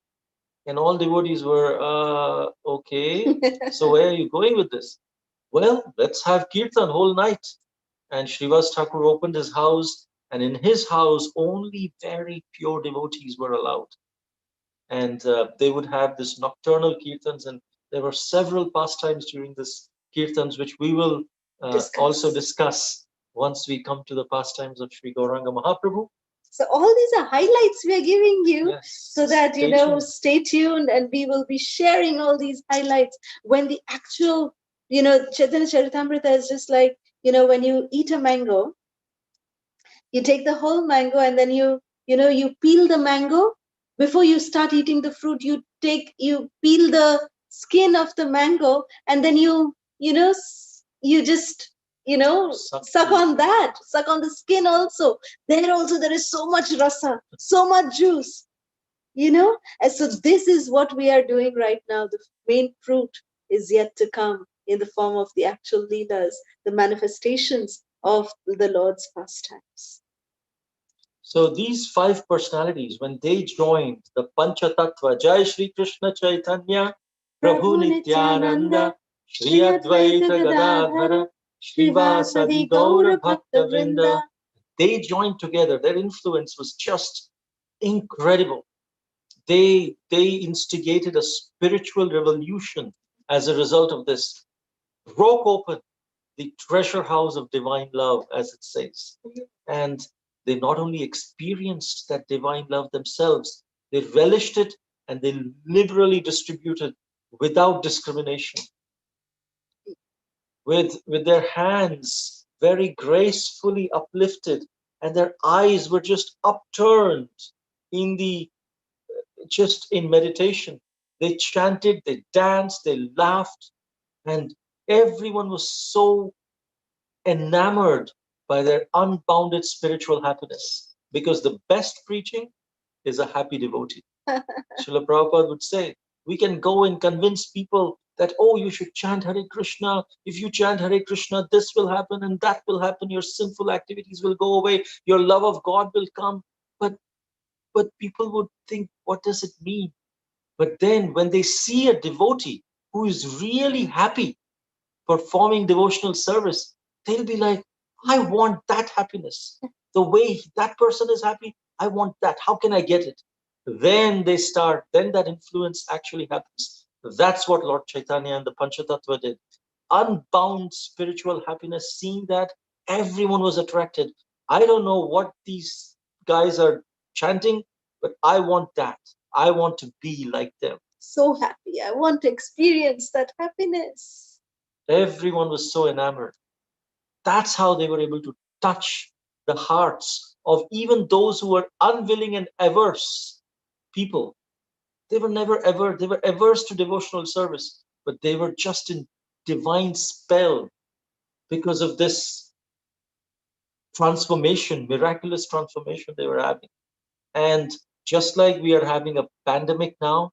And all devotees were, okay, so where are you going with this? Well, let's have kirtan whole night. And Srivas Thakur opened his house, and in his house, only very pure devotees were allowed. And they would have this nocturnal kirtans, and there were several pastimes during this kirtans, which we will also discuss once we come to the pastimes of Sri Gauranga Mahaprabhu. So all these are highlights we are giving you, yes, so that, you know, stay tuned, and we will be sharing all these highlights when the actual, you know, Chaitanya Charitamrita is just like, you know, when you eat a mango, you take the whole mango and then you know, you peel the mango. Before you start eating the fruit, you peel the skin of the mango, and then you know, you just, you know, suck on the skin also. There is so much rasa, so much juice, you know. And so this is what we are doing right now. The main fruit is yet to come in the form of the actual leelas, the manifestations of the Lord's pastimes. So these five personalities, when they joined the Pancha Tattva, Jai Shri Krishna Chaitanya, Prabhu Nityananda, Shri Advaita Gadadhara, Srivasadi Gaura Bhakta Vrinda, they joined together. Their influence was just incredible. They instigated a spiritual revolution as a result of this. Broke open the treasure house of divine love, as it says. And they not only experienced that divine love themselves, they relished it and they liberally distributed without discrimination. With their hands very gracefully uplifted, and their eyes were just upturned in the just in meditation. They chanted, they danced, they laughed, and everyone was so enamored by their unbounded spiritual happiness, because the best preaching is a happy devotee. Srila Prabhupada would say, we can go and convince people that, oh, you should chant Hare Krishna. If you chant Hare Krishna, this will happen and that will happen. Your sinful activities will go away. Your love of God will come. But people would think, what does it mean? But then when they see a devotee who is really happy performing devotional service, they'll be like, I want that happiness. The way that person is happy, I want that. How can I get it? Then that influence actually happens. That's what Lord Chaitanya and the Panchatattva did. Unbound spiritual happiness, seeing that, everyone was attracted. I don't know what these guys are chanting, but I want that. I want to be like them. So happy. I want to experience that happiness. Everyone was so enamored. That's how they were able to touch the hearts of even those who were unwilling and averse people. They were averse to devotional service, but they were just in divine spell because of this transformation, miraculous transformation they were having. And just like we are having a pandemic now,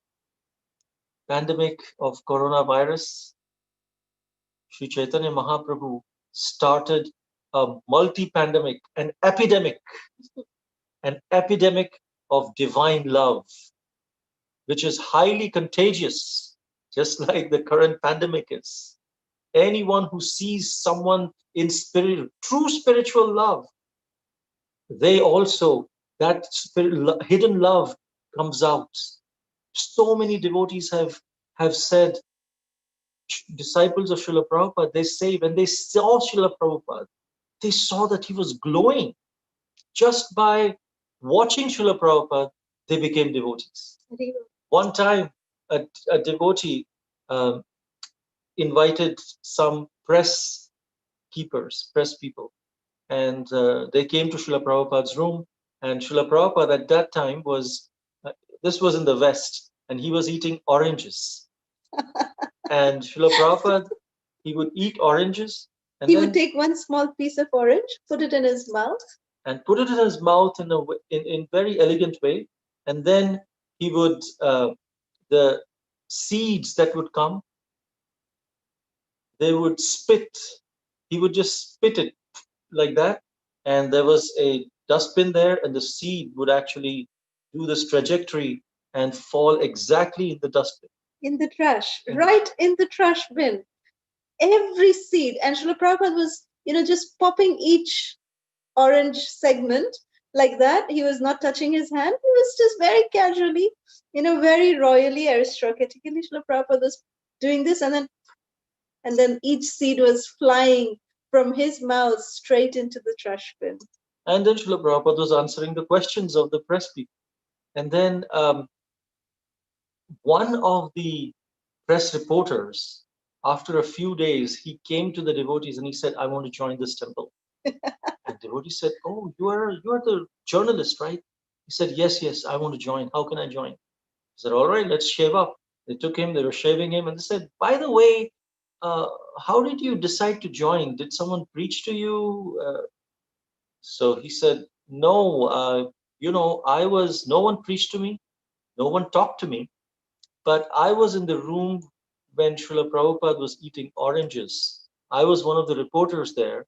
pandemic of coronavirus, Sri Chaitanya Mahaprabhu started a multi-pandemic, an epidemic of divine love, which is highly contagious, just like the current pandemic is. Anyone who sees someone in spirit, true spiritual love, they also, that hidden love comes out. So many devotees have said, disciples of Srila Prabhupada, they say when they saw Srila Prabhupada, they saw that he was glowing. Just by watching Srila Prabhupada, they became devotees. One time, a devotee um, invited some press people, and they came to Srila Prabhupada's room. And Srila Prabhupada at that time this was in the West, and he was eating oranges. And Srila Prabhupada, he would eat oranges. And he would take one small piece of orange, put it in his mouth. And put it in his mouth in very elegant way. And then he would, the seeds that would come, they would spit. He would just spit it like that. And there was a dustbin there, and the seed would actually do this trajectory and fall exactly in the dustbin. In the trash, right in the trash bin. Every seed. And Srila Prabhupada was, just popping each orange segment like that. He was not touching his hand. He was just very casually, very royally, aristocratically, Srila Prabhupada was doing this, and then each seed was flying from his mouth straight into the trash bin. And then Srila Prabhupada was answering the questions of the press people. And then one of the press reporters, after a few days, he came to the devotees and he said, "I want to join this temple." And devotee said, "Oh, you are the journalist, right?" He said, yes, I want to join. How can I join?" He said, "All right, let's shave up." They took him, they were shaving him, and they said, "By the way, how did you decide to join? Did someone preach to you?" So he said, "No, no one preached to me, no one talked to me, but I was in the room when Srila Prabhupada was eating oranges. I was one of the reporters there,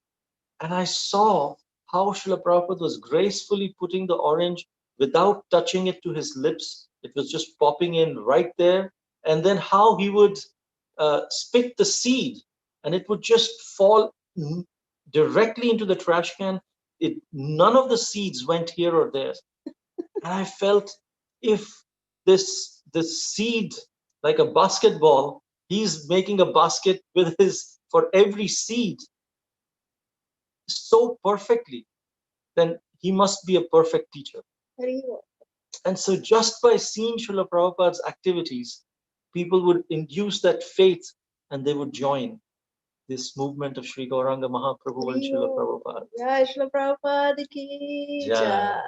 and I saw how Srila Prabhupada was gracefully putting the orange without touching it to his lips. It was just popping in right there. And then how he would spit the seed, and it would just fall directly into the trash can. None of the seeds went here or there. And I felt, if this seed, like a basketball, he's making a basket with for every seed so perfectly, then he must be a perfect teacher. And so just by seeing Srila Prabhupada's activities, people would induce that faith and they would join this movement of Sri Gauranga Mahaprabhu and Srila Prabhupada. Jai Srila Prabhupada ki jai.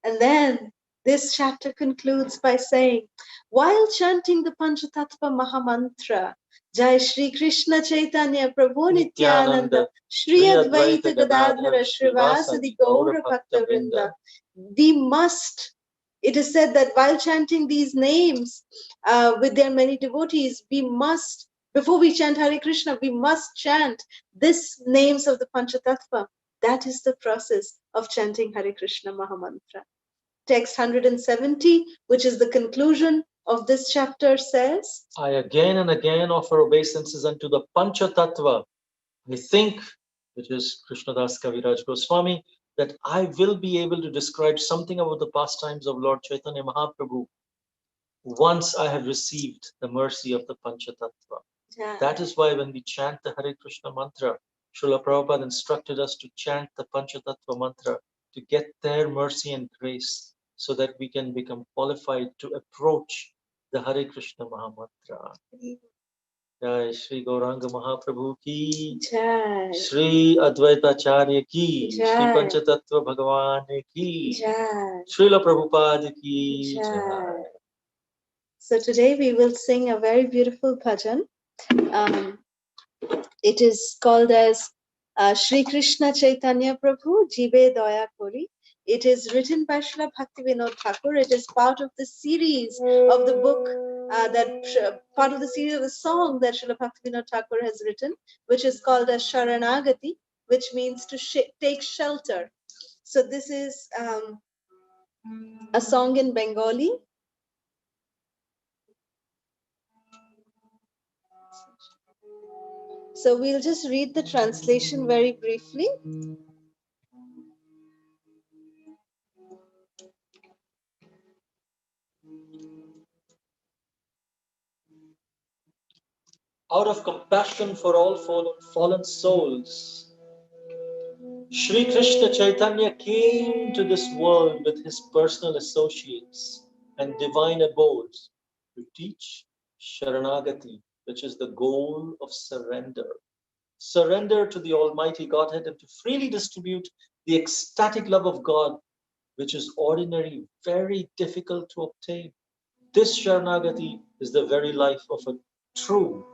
And then this chapter concludes by saying, while chanting the Panchatattva Mahamantra, Jai Shri Krishna Chaitanya Prabhu Nityananda, Shri Advaita Gadadhara Srivasadi Gaura Bhakta Vrinda, it is said that while chanting these names with their many devotees, before we chant Hare Krishna, we must chant these names of the Panchatattva. That is the process of chanting Hare Krishna Mahamantra. Text 170, which is the conclusion of this chapter, says, I again and again offer obeisances unto the Panchatattva. I think, which is Krishnadas Kaviraj Goswami, that I will be able to describe something about the pastimes of Lord Chaitanya Mahaprabhu once I have received the mercy of the Panchatattva. Yeah. That is why when we chant the Hare Krishna mantra, Srila Prabhupada instructed us to chant the Panchatattva mantra to get their mercy and grace, so that we can become qualified to approach the Hare Krishna Mahamantra. Jai Shri Gauranga Mahaprabhu ki Jai. Shri Advaita Acharya ki Jai. Shri Panchatattva Bhagavan ki Jai. Srila Prabhupada ki Jai. So today we will sing a very beautiful bhajan. It is called as Shri Krishna Chaitanya Prabhu Jive Daya Kori. It is written by Srila Bhaktivinoda Thakur. It is part of the series of the book, part of the series of the song that Srila Bhaktivinoda Thakur has written, which is called as Sharanagati, which means to take shelter. So this is a song in Bengali. So we'll just read the translation very briefly. Out of compassion for all fallen souls, Sri Krishna Chaitanya came to this world with his personal associates and divine abodes to teach Sharanagati, which is the goal of surrender. Surrender to the Almighty Godhead and to freely distribute the ecstatic love of God, which is ordinarily very difficult to obtain. This Sharanagati is the very life of a true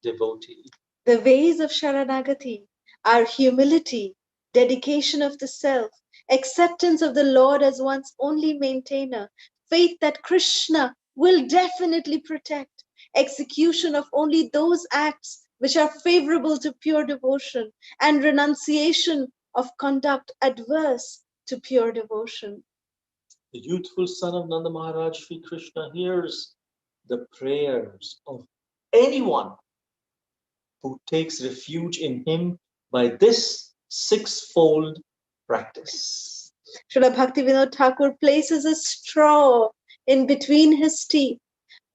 devotee. The ways of Sharanagati are humility, dedication of the self, acceptance of the Lord as one's only maintainer, faith that Krishna will definitely protect, execution of only those acts which are favorable to pure devotion, and renunciation of conduct adverse to pure devotion. The youthful son of Nanda Maharaj, Sri Krishna, hears the prayers of anyone who takes refuge in him by this sixfold practice. Srila Bhaktivinoda Thakur places a straw in between his teeth,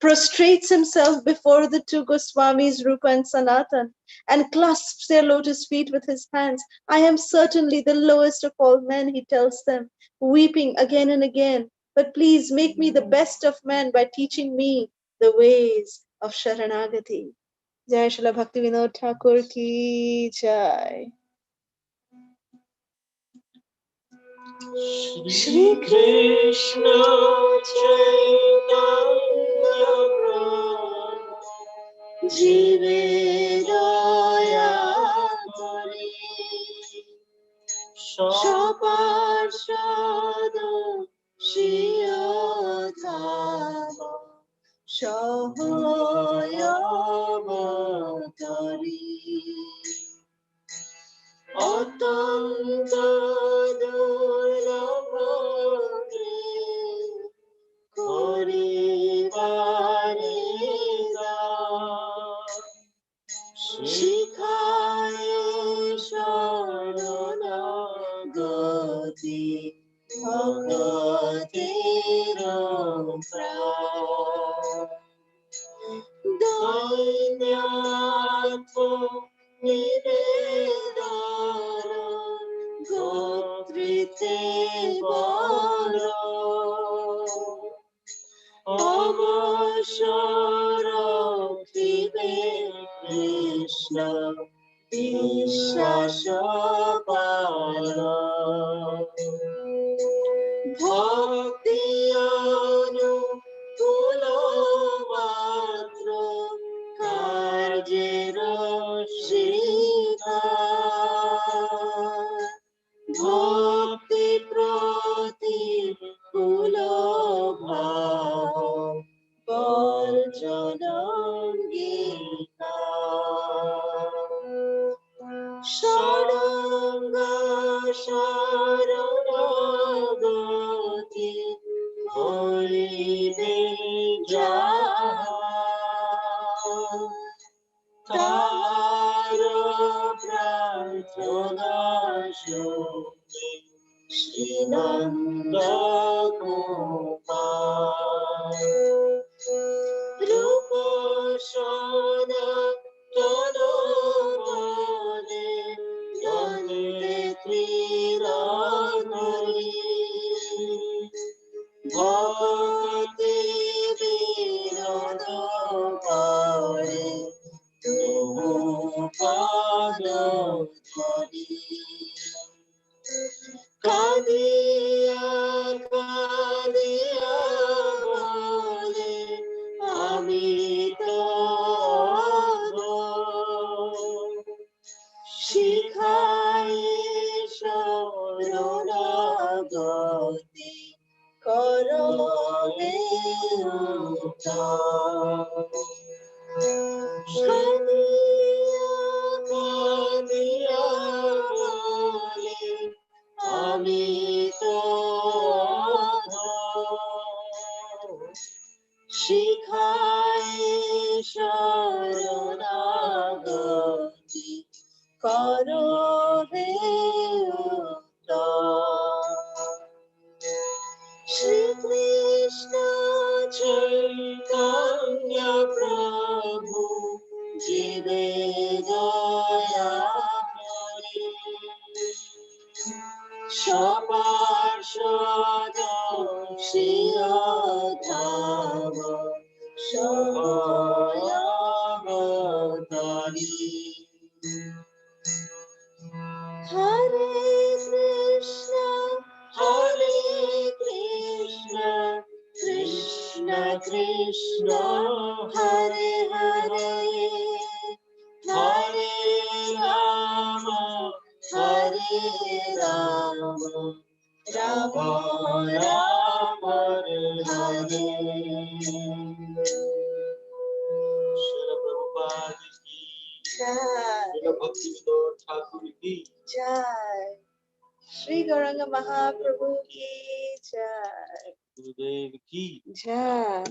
prostrates himself before the two Goswamis, Rupa and Sanatan, and clasps their lotus feet with his hands. I am certainly the lowest of all men, he tells them, weeping again and again. But please make me the best of men by teaching me the ways of Sharanagati. Jai Srila Bhaktivinoda Thakur ki jai. Shri Krishna Chaitanya Prabhu Jive Daya Kori Shaparshada Shiyotava Shahoyavatari Atanta Durlabhare Korivarega Shikhaye Sharanagati Bhagatirapra Dainyatva Nivedara Gotrite Vara Avasharakhive Krishna Vishashapara Bhaktiyanu Kulavatra Karjera Shika Bhakti Prati Kulabhav Varjanangika Sharanga Sharanagati Horibe Jaha Tara Prarthana Shukti Srinanda Gopal Rupa Shana Tanavale Nande Triranari Bhakti Vinada Pare Tupada Dhari Kadiya Kadiya Bole Amita Shikhaye Sharanagati Shikhai Sharanagati Karo he uttam. Shri Krishna Chaitanya Prabhu Jive Daya Hari Shaparshadam Shri Adhava Shabhayavatari Hare Krishna, Hare Krishna, Krishna Krishna, Hare Hare, Hare Rama, Hare Rama, Rama Rama, Hare Srila Prabhupada ki Jai. Srila Bhaktivinoda Thakur ki Jai. Shri Gauranga Mahaprabhu ki Jai. Gurudev ki. Jai.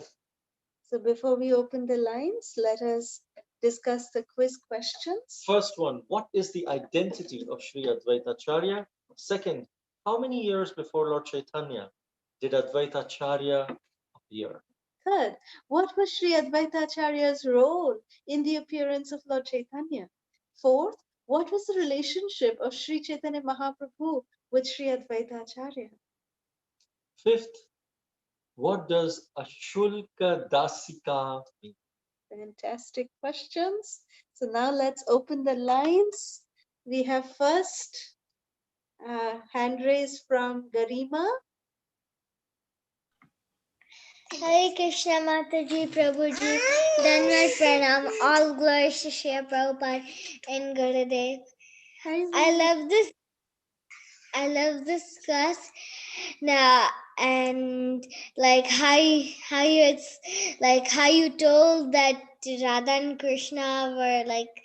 So before we open the lines, let us discuss the quiz questions. First one, what is the identity of Sri Advaita Acharya? Second, how many years before Lord Chaitanya did Advaita Acharya appear? Third, what was Sri Advaita Acharya's role in the appearance of Lord Chaitanya? Fourth, what was the relationship of Sri Chaitanya Mahaprabhu with Sri Advaita Acharya? Fifth, what does Ashulka Dasika mean? Fantastic questions. So now let's open the lines. We have first hand raised from Garima. Hare Krishna Mataji Prabhuji, Dhanwad Pranam, all glories to Shri Prabhupada and Gurudev. I love this class now, and like how you told that Radha and Krishna were like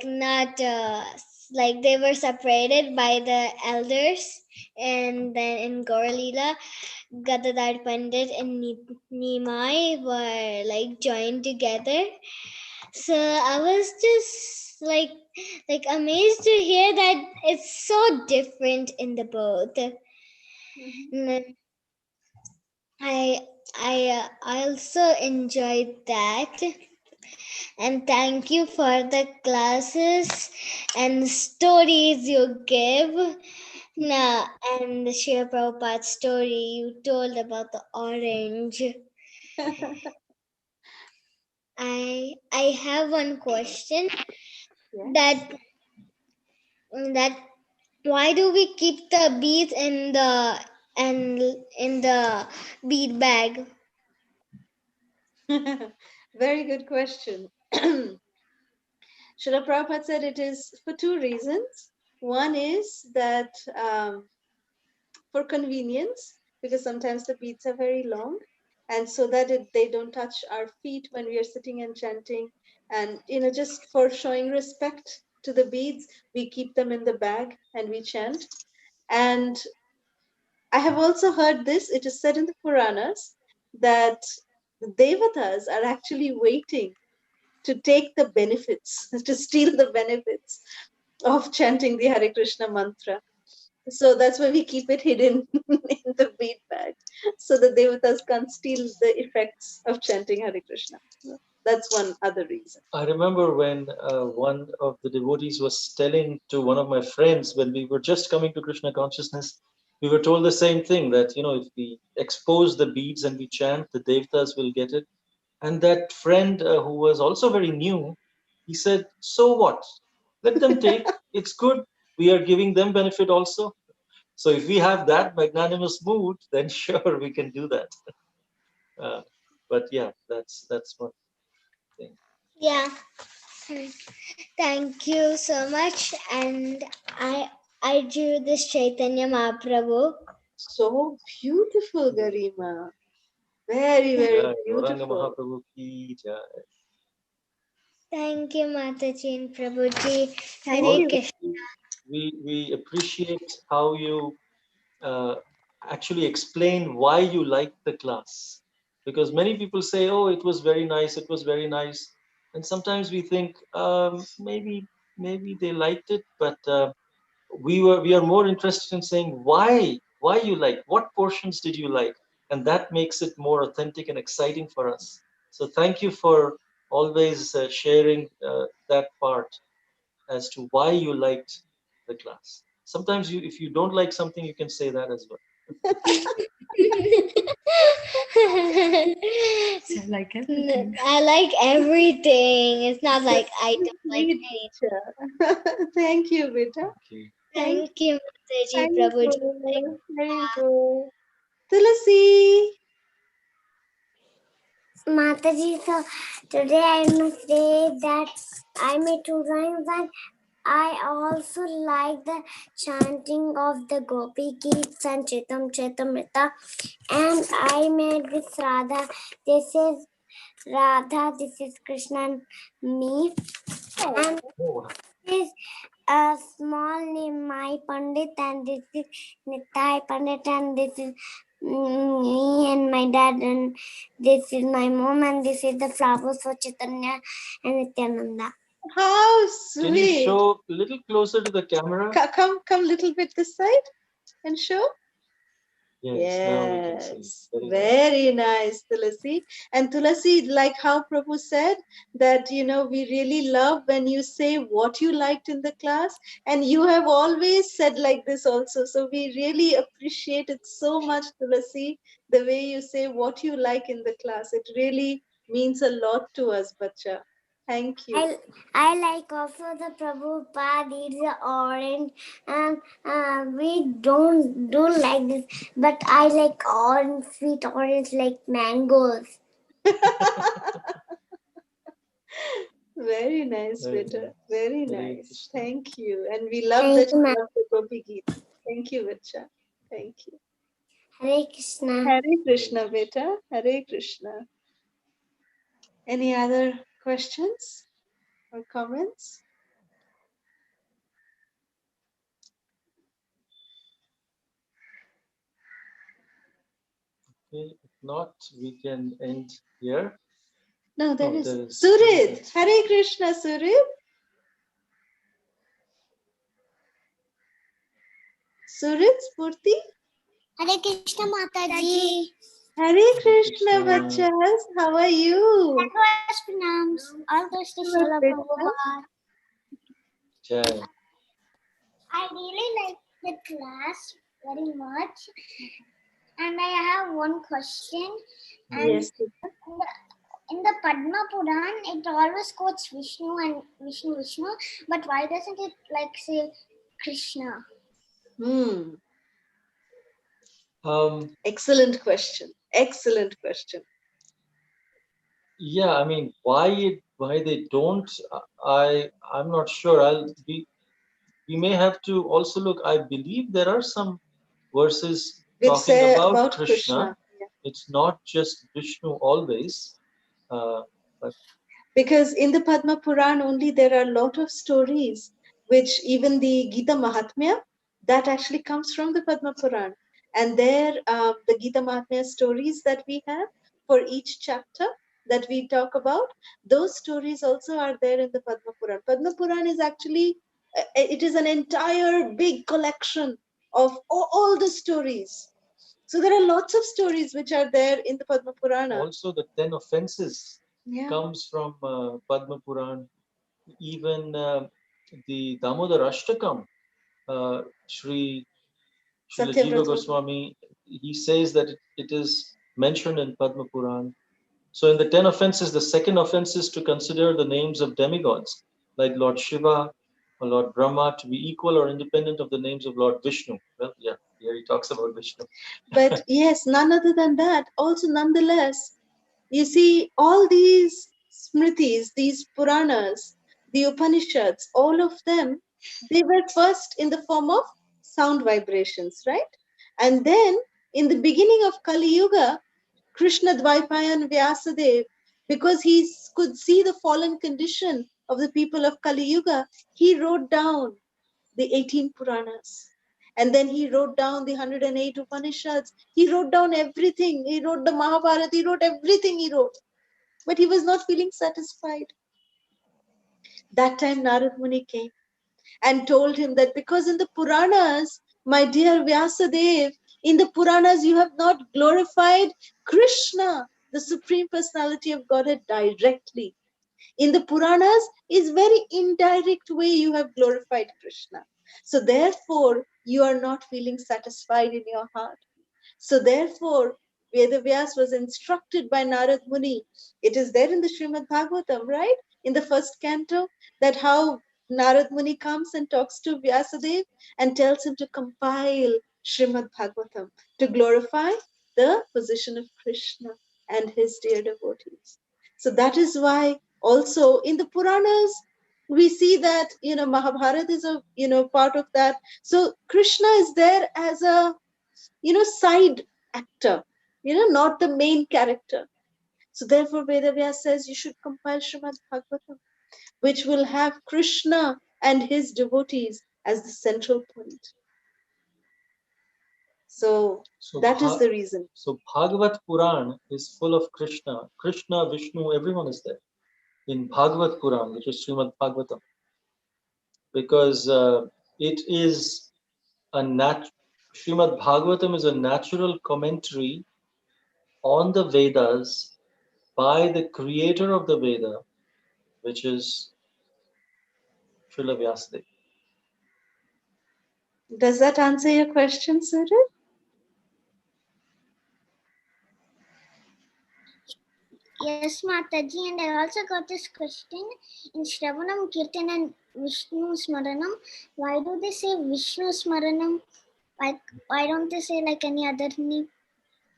not like they were separated by the elders, and then in Gauralila Gadadhar Pandit and Nimai were like joined together. So I was just like amazed to hear that it's so different in the both. Mm-hmm. I also enjoyed that, and thank you for the classes and stories you give. Now, and the Shri Prabhupada story you told about the orange. I have one question. Yes. That why do we keep the beads in the bead bag? Very good question. Srila Prabhupada said it is for two reasons. One is that for convenience, because sometimes the beads are very long, and so that they don't touch our feet when we are sitting and chanting, and just for showing respect to the beads, we keep them in the bag and we chant. And I have also heard this, it is said in the Puranas that the devatas are actually waiting to take the benefits, to steal the benefits of chanting the Hare Krishna mantra. So that's why we keep it hidden in the bead bag, so the devatas can't steal the effects of chanting Hare Krishna. That's one other reason. I remember when one of the devotees was telling to one of my friends when we were just coming to Krishna consciousness, we were told the same thing that, if we expose the beads and we chant, the devatas will get it. And that friend who was also very new, he said, so what? Let them take. It's good. We are giving them benefit also. So if we have that magnanimous mood, then sure, we can do that. But yeah, that's one thing. Yeah. Thank you so much. And I drew this Chaitanya Mahaprabhu. So beautiful, Garima. Very, very Jai Gauranga beautiful. Mahaprabhu ki jai. Thank you, Mataji and Prabhuji. Thank Hare you. Krishna. We appreciate how you uh, actually explain why you like the class, because many people say, oh, it was very nice, it was very nice, and sometimes we think maybe they liked it, but we are more interested in saying why you like, what portions did you like, and that makes it more authentic and exciting for us. So thank you for always sharing that part as to why you liked the class. Sometimes you, if you don't like something, you can say that as well. So like everything. I like everything. It's not like I Very don't like sweet, anything. Bacha. Thank you, Beta. Okay. Thank Thank you, Mataji, Very Prabhuji. good. Very good. Tulasi. Mataji, so today I must say that I made two drawings and I also like the chanting of the Gopi Geets and Chitam Chitamrita, and I made this Radha. This is Radha, this is Krishna and me, and Oh, this is a small name, my Pandit, and this is Nitai Pandit, and this is me and my dad, and this is my mom, and this is the flowers for Chaitanya and Nityananda. How can you sweet. show a little closer to the camera? Come little bit this side and show. Yes, now we can see. Yes, Very nice. very nice, Tulasi. And Tulasi, like how Prabhu said, that we really love when you say what you liked in the class, and you have always said like this also. So we really appreciate it so much, Tulasi, the way you say what you like in the class. It really means a lot to us, Bacha. Thank you. I like also the Prabhupada eats the orange, and we don't like this, but I like orange, sweet orange like mangoes. Very nice, Very Vita. nice. Very Hare nice. Krishna. Thank you. And we love Thank that you, you ma'am. love the Gopi Geet. Thank you, Vicha. Thank you. Hare Krishna. Hare Krishna, Vita. Hare Krishna. Any other questions or comments? Okay, if not, we can end here. No, there Oh, is there is. Surit. Hare Krishna, Surit. Surit Spurti. Hare Krishna Mataji. Hare Krishna, Krishna. Bachas. How are you? Request pranams. All those to Srila Prabhupada. Jai. I really like the class very much, and I have one question. And Yes. in the Padma Puran, it always quotes Vishnu and Vishnu, but why doesn't it like say Krishna? Hmm. Um, Excellent question. Excellent question. yeah, I mean, why they don't? I'm not sure. We may have to also look. I believe there are some verses Which talking say about about Krishna. Krishna. Yeah. It's not just Vishnu always, but Because in the Padma Puran only there are a lot of stories, which even the Gita Mahatmya, that actually comes from the Padma Puran. And there, the Gita Mahatmya stories that we have for each chapter that we talk about, those stories also are there in the Padma Puran. Padma Puran is actually, it is an entire big collection of all the stories. So there are lots of stories which are there in the Padma Purana. also the 10 offenses Yeah. comes from Padma Puran. Even the Damodar Ashtakam, Srila Jiva Satyavrata. Goswami, he says that it is mentioned in Padma Puran. So in the 10 offenses, the second offense is to consider the names of demigods, like Lord Shiva or Lord Brahma, to be equal or independent of the names of Lord Vishnu. Well, yeah, here he talks about Vishnu. But yes, none other than that. Also, nonetheless, you see, all these smritis, these Puranas, the Upanishads, all of them, they were first in the form of sound vibrations, right? And then in the beginning of Kali Yuga, Krishna Dvaipayan Vyasadeva, because he could see the fallen condition of the people of Kali Yuga, he wrote down the 18 Puranas. And then he wrote down the 108 Upanishads. He wrote down everything. He wrote the Mahabharata. He wrote everything he wrote. But he was not feeling satisfied. That time Narad Muni came and told him that because in the Puranas, my dear Vyasadeva, in the Puranas you have not glorified Krishna, the Supreme Personality of Godhead, directly. In the Puranas is very indirect way you have glorified Krishna. So therefore, you are not feeling satisfied in your heart. So therefore, Vedavyas was instructed by Narad Muni. It is there in the Srimad Bhagavatam, right? In the first canto, that how Narad Muni comes and talks to Vyasadeva and tells him to compile Srimad Bhagavatam to glorify the position of Krishna and his dear devotees. So that is why also in the Puranas, we see that, Mahabharata is a, part of that. So Krishna is there as a, side actor, not the main character. So therefore, Vedavyas says you should compile Srimad Bhagavatam, which will have Krishna and his devotees as the central point. So that is the reason. So Bhagavat Puran is full of Krishna. Krishna, Vishnu, everyone is there in Bhagavat Puran, which is Srimad Bhagavatam. Because it is Srimad Bhagavatam is a natural commentary on the Vedas by the creator of the Veda, which is Srila Vyasadeva. Does that answer your question, Suraj? Yes, Mataji, and I also got this question in Shravanam, Kirtan, and Vishnu Smaranam. Why do they say Vishnu Smaranam? Why don't they say like any other name?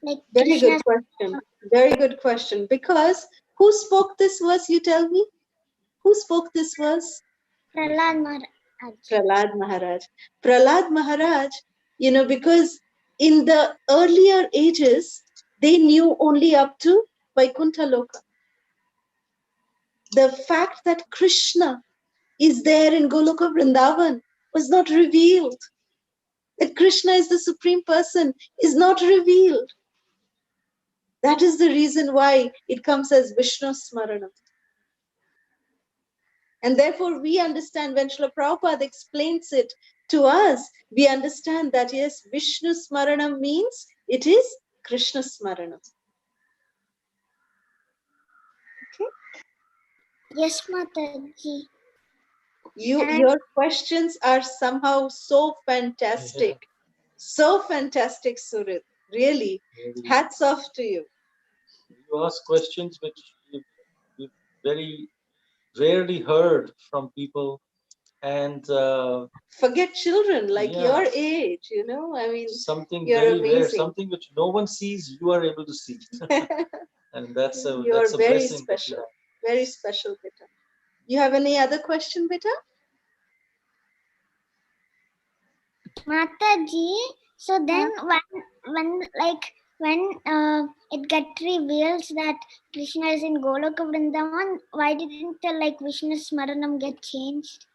Like Very Krishna? good question. Very good question. Because who spoke this verse, you tell me? Who spoke this verse? Prahlad Maharaj. Prahlad Maharaj. Prahlad Maharaj, because in the earlier ages, they knew only up to Vaikuntha Loka. The fact that Krishna is there in Goloka Vrindavan was not revealed. That Krishna is the Supreme Person is not revealed. That is the reason why it comes as Vishnu Smaranam. And therefore we understand when Srila Prabhupada explains it to us, we understand that yes, Vishnu Smaranam means it is Krishna Smaranam. Okay? Yes, Mataji. Your questions are somehow so fantastic. Yeah. So fantastic, Surit. Really. Hats off to you. You ask questions which we've very rarely heard from people. And forget children like your age, I mean, something you're very amazing. rare, something which no one sees, you are able to see. And that's a very blessing. Special. Very special, Beta. You have any other question, Beta? Mataji, so then when it got revealed that Krishna is in Goloka Vrindavan, why didn't Vishnu Smaranam get changed?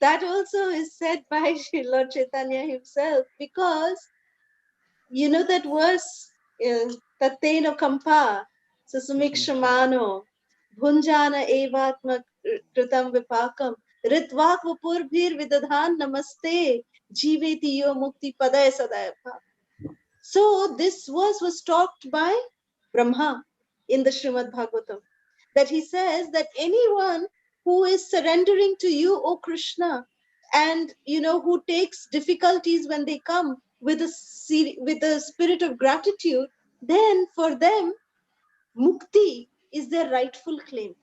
That also is said by Lord Chaitanya himself, because that verse, Tatteno Kampa, Susumikshamano, Bhunjana Evatma Kritam Vipakam, Ritvak Vapurbhir Vidadhan Namaste, Jiveti Yo Mukti Padaya Sadayapa. So this verse was talked by Brahma in the Srimad Bhagavatam, that he says that anyone who is surrendering to you, O Krishna, and who takes difficulties when they come with a spirit of gratitude, then for them mukti is their rightful claim.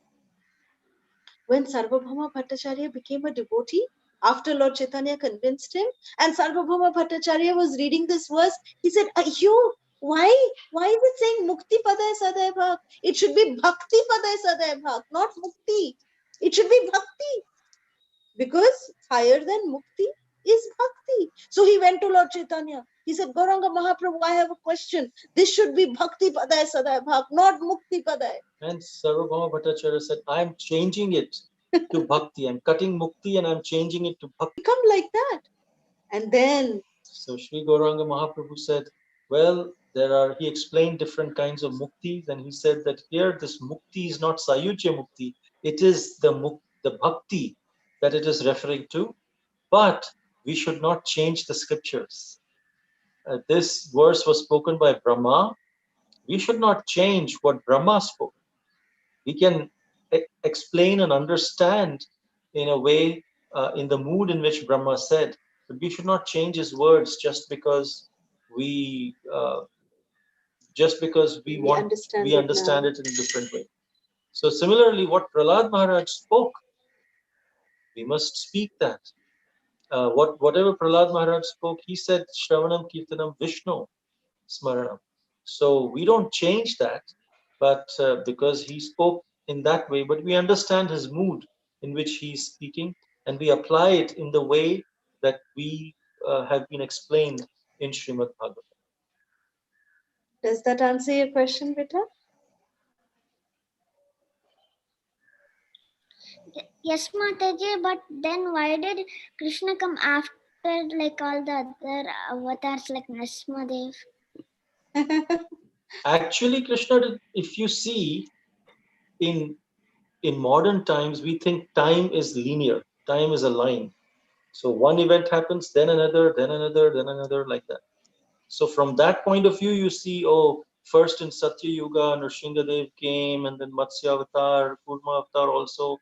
When Sarvabhauma Bhattacharya became a devotee, after Lord Chaitanya convinced him, and Sarvabhauma Bhattacharya was reading this verse, he said, Ayyo, why is it saying Mukti Padaya Sadaya Bhak? It should be Bhakti Padaya Sadaya Bhak, not Mukti. It should be Bhakti. Because higher than Mukti is Bhakti. So he went to Lord Chaitanya. He said, Gauranga Mahaprabhu, I have a question. This should be Bhakti Padaya Sadaya Bhak, not Mukti Padaya. And Sarvabhauma Bhattacharya said, I'm changing it to Bhakti. I'm cutting Mukti and I'm changing it to Bhakti. Become like that. And then So Sri Gauranga Mahaprabhu said, well, he explained different kinds of muktis, and he said that here this mukti is not Sayujya Mukti, it is the bhakti that it is referring to, but we should not change the scriptures. This verse was spoken by Brahma. We should not change what Brahma spoke. We can explain and understand in a way, in the mood in which Brahma said, but we should not change his words just because we understand it in a different way. So similarly, what Prahlad Maharaj spoke, we must speak that. Whatever Prahlad Maharaj spoke, he said, Shravanam Kirtanam Vishnu Smaranam. So we don't change that, but because he spoke in that way, but we understand his mood in which he is speaking, and we apply it in the way that we have been explained in Srimad Bhagavatam. does that answer your question, Vita? Yes, Mataji, but then why did Krishna come after like all the other avatars like Nrsimhadev? Actually, Krishna, if you see in modern times, we think time is linear. Time is a line. So one event happens, then another, then another, then another, like that. So from that point of view, you see, first in Satya Yuga, Nrsimhadev came, and then Matsya Avatar, Kurma Avatar also,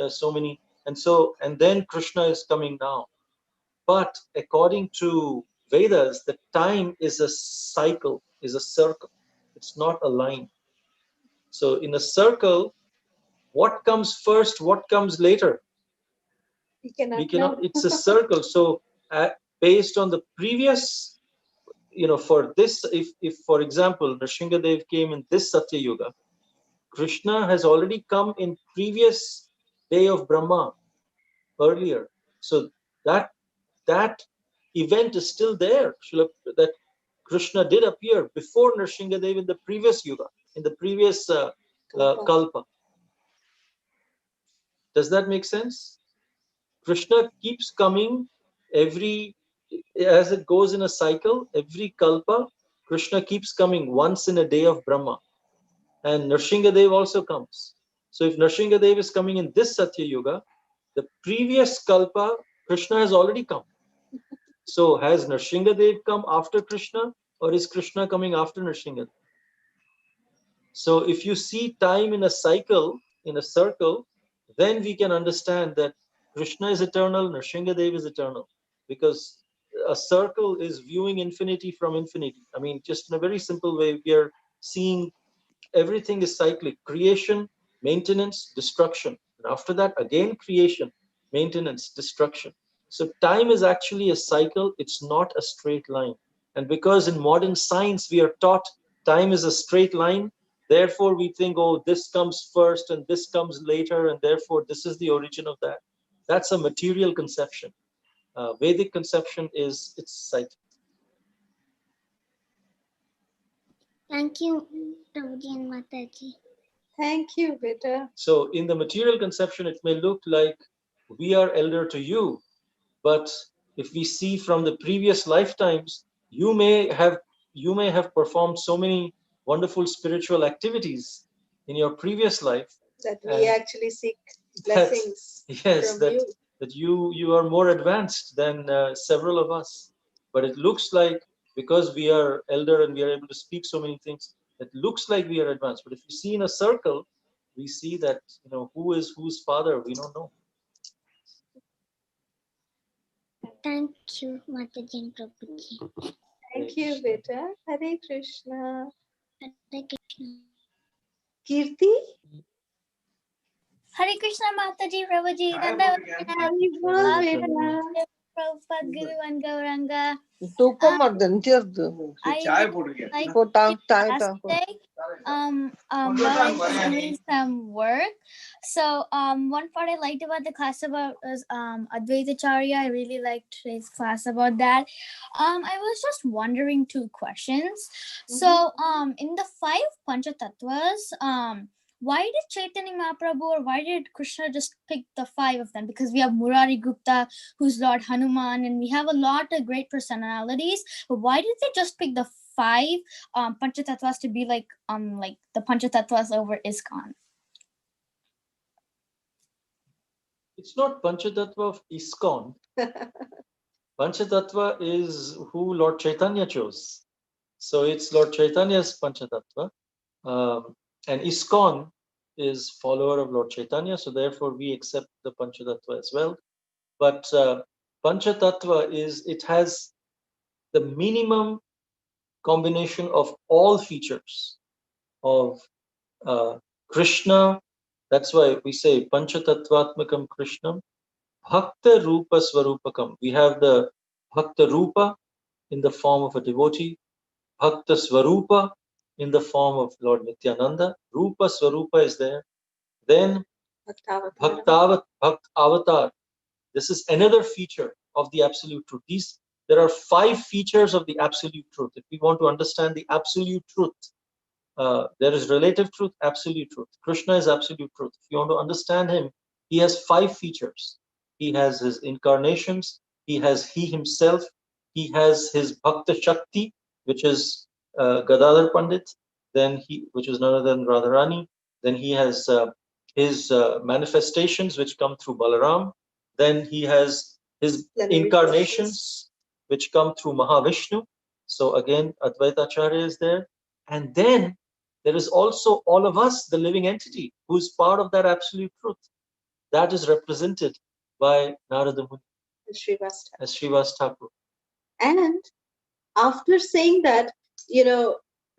so many. And then Krishna is coming now. But according to Vedas, the time is a cycle, is a circle. It's not a line. So in a circle, what comes first, what comes later? We cannot know. It's a circle. So based on the previous, for this, if for example, Nrsimhadev came in this Satya Yuga, Krishna has already come in previous day of Brahma earlier. So that event is still there. That Krishna did appear before Nrsimhadev in the previous Yuga, in the previous Kalpa. Does that make sense? Krishna keeps coming as it goes in a cycle, every Kalpa, Krishna keeps coming once in a day of Brahma. And Nrsimhadev also comes. So if Nrsimhadev is coming in this Satya Yuga, the previous Kalpa, Krishna has already come. So has Nrsimhadev come after Krishna, or is Krishna coming after Nrsimhadev? So if you see time in a cycle, in a circle, then we can understand that Krishna is eternal, Nrsimhadev is eternal. Because a circle is viewing infinity from infinity. I mean, just in a very simple way, we are seeing everything is cyclic. Creation, maintenance, destruction. And after that, again creation, maintenance, destruction. So time is actually a cycle. It's not a straight line. And because in modern science, we are taught time is a straight line, therefore we think, this comes first and this comes later, and therefore this is the origin of that. That's a material conception. Vedic conception is it's cyclic. Thank you, Prabhuji and Mataji. Thank you, Vita. So in the material conception, it may look like we are elder to you, but if we see from the previous lifetimes, you may have performed so many wonderful spiritual activities in your previous life that we actually seek blessings that you are more advanced than several of us. But it looks like, because we are elder and we are able to speak so many things, it looks like we are advanced. But if you see in a circle, we see that who is whose father, we don't know. Thank you, Mataji and Prabhuji. Thank you, Vita. Hare Krishna. Hare Krishna. Kirti? Hare Krishna Mataji, Prabhuji. Haribol, Vita. Prabhupada Guru and Gauranga. Tupam adantirdu. I would like to class today. While I was doing some work. So one part I liked about the class about was Advaita Acharya. I really liked today's class about that. I was just wondering two questions. So in the 5 Pancha Tattvas, why did Chaitanya Mahaprabhu or why did Krishna just pick the 5 of them? Because we have Murari Gupta, who's Lord Hanuman, and we have a lot of great personalities. But why did they just pick the 5 Panchatattvas to be like the Panchatattvas over ISKCON? It's not Panchatattva of ISKCON. Panchatattva is who Lord Chaitanya chose. So it's Lord Chaitanya's Panchatattva. And ISKCON is follower of Lord Chaitanya, so therefore we accept the Panchatattva as well. But Panchatattva it has the minimum combination of all features of Krishna. That's why we say Panchatattvatmakam Krishnam Bhakta Rupa Swarupakam. We have the Bhakta Rupa in the form of a devotee, Bhakta Swarupa in the form of Lord Nityananda. Rupa Swarupa is there. Then Bhakt Avatar. This is another feature of the Absolute Truth. There are 5 features of the Absolute Truth. If we want to understand the Absolute Truth, there is relative truth, absolute truth. Krishna is absolute truth. If you want to understand him, he has 5 features. He has his incarnations. He has he himself. He has his Bhakta Shakti, which is Gadadhar Pandit. Then which is none other than Radharani. Then he has his manifestations, which come through Balaram. Then he has his incarnations, which come through Mahavishnu. So again, Advaita Acharya is there. And then there is also all of us, the living entity, who is part of that absolute truth. That is represented by Narada Muni as Srivas Thakur. And after saying that,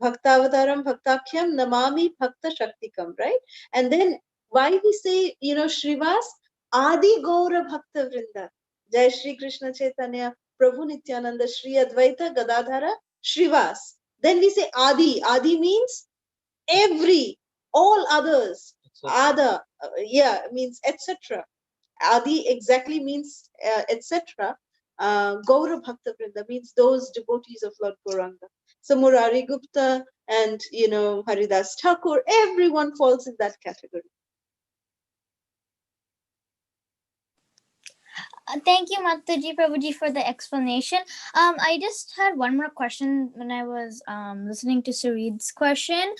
Bhaktavataram Bhaktakhyam Namami Bhakta Shaktikam, right? And then why we say, Srivas Adi Gaura Bhakta Vrinda, Jai Shri Krishna Chaitanya, Prabhu Nityananda, Shri Advaita Gadadhara, Srivas. Then we say Adi. Adi means all others. Ada, means etc. Adi exactly means etc. Gaura Bhakta Vrinda means those devotees of Lord Gauranga. So Murari Gupta and Haridas Thakur, everyone falls in that category. Thank you, Mataji Prabhuji, for the explanation. I just had one more question when I was listening to Sarid's question.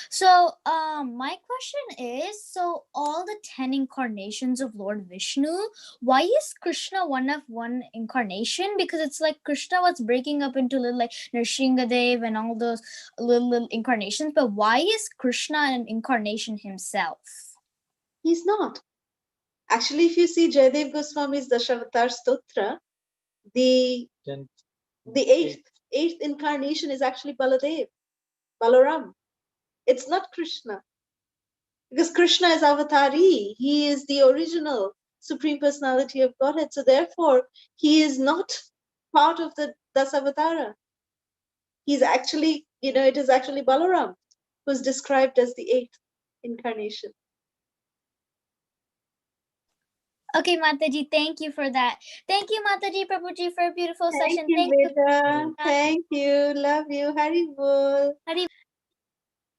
So, my question is: so all the 10 incarnations of Lord Vishnu, why is Krishna one of one incarnation? Because it's like Krishna was breaking up into little like Nrsingadev and all those little incarnations. But why is Krishna an incarnation himself? He's not. Actually, if you see Jayadev Goswami's Dashavatar Stotra, the 8th incarnation is actually Balaram. It's not Krishna. Because Krishna is avatari. He is the original Supreme Personality of Godhead. So therefore, he is not part of the Dasavatara. He's actually, it is actually Balaram who's described as the 8th incarnation. Okay, Mataji, thank you for that. Thank you, Mataji Prabhuji, for a beautiful session. Thank you. Thank you. Love you. Haribol.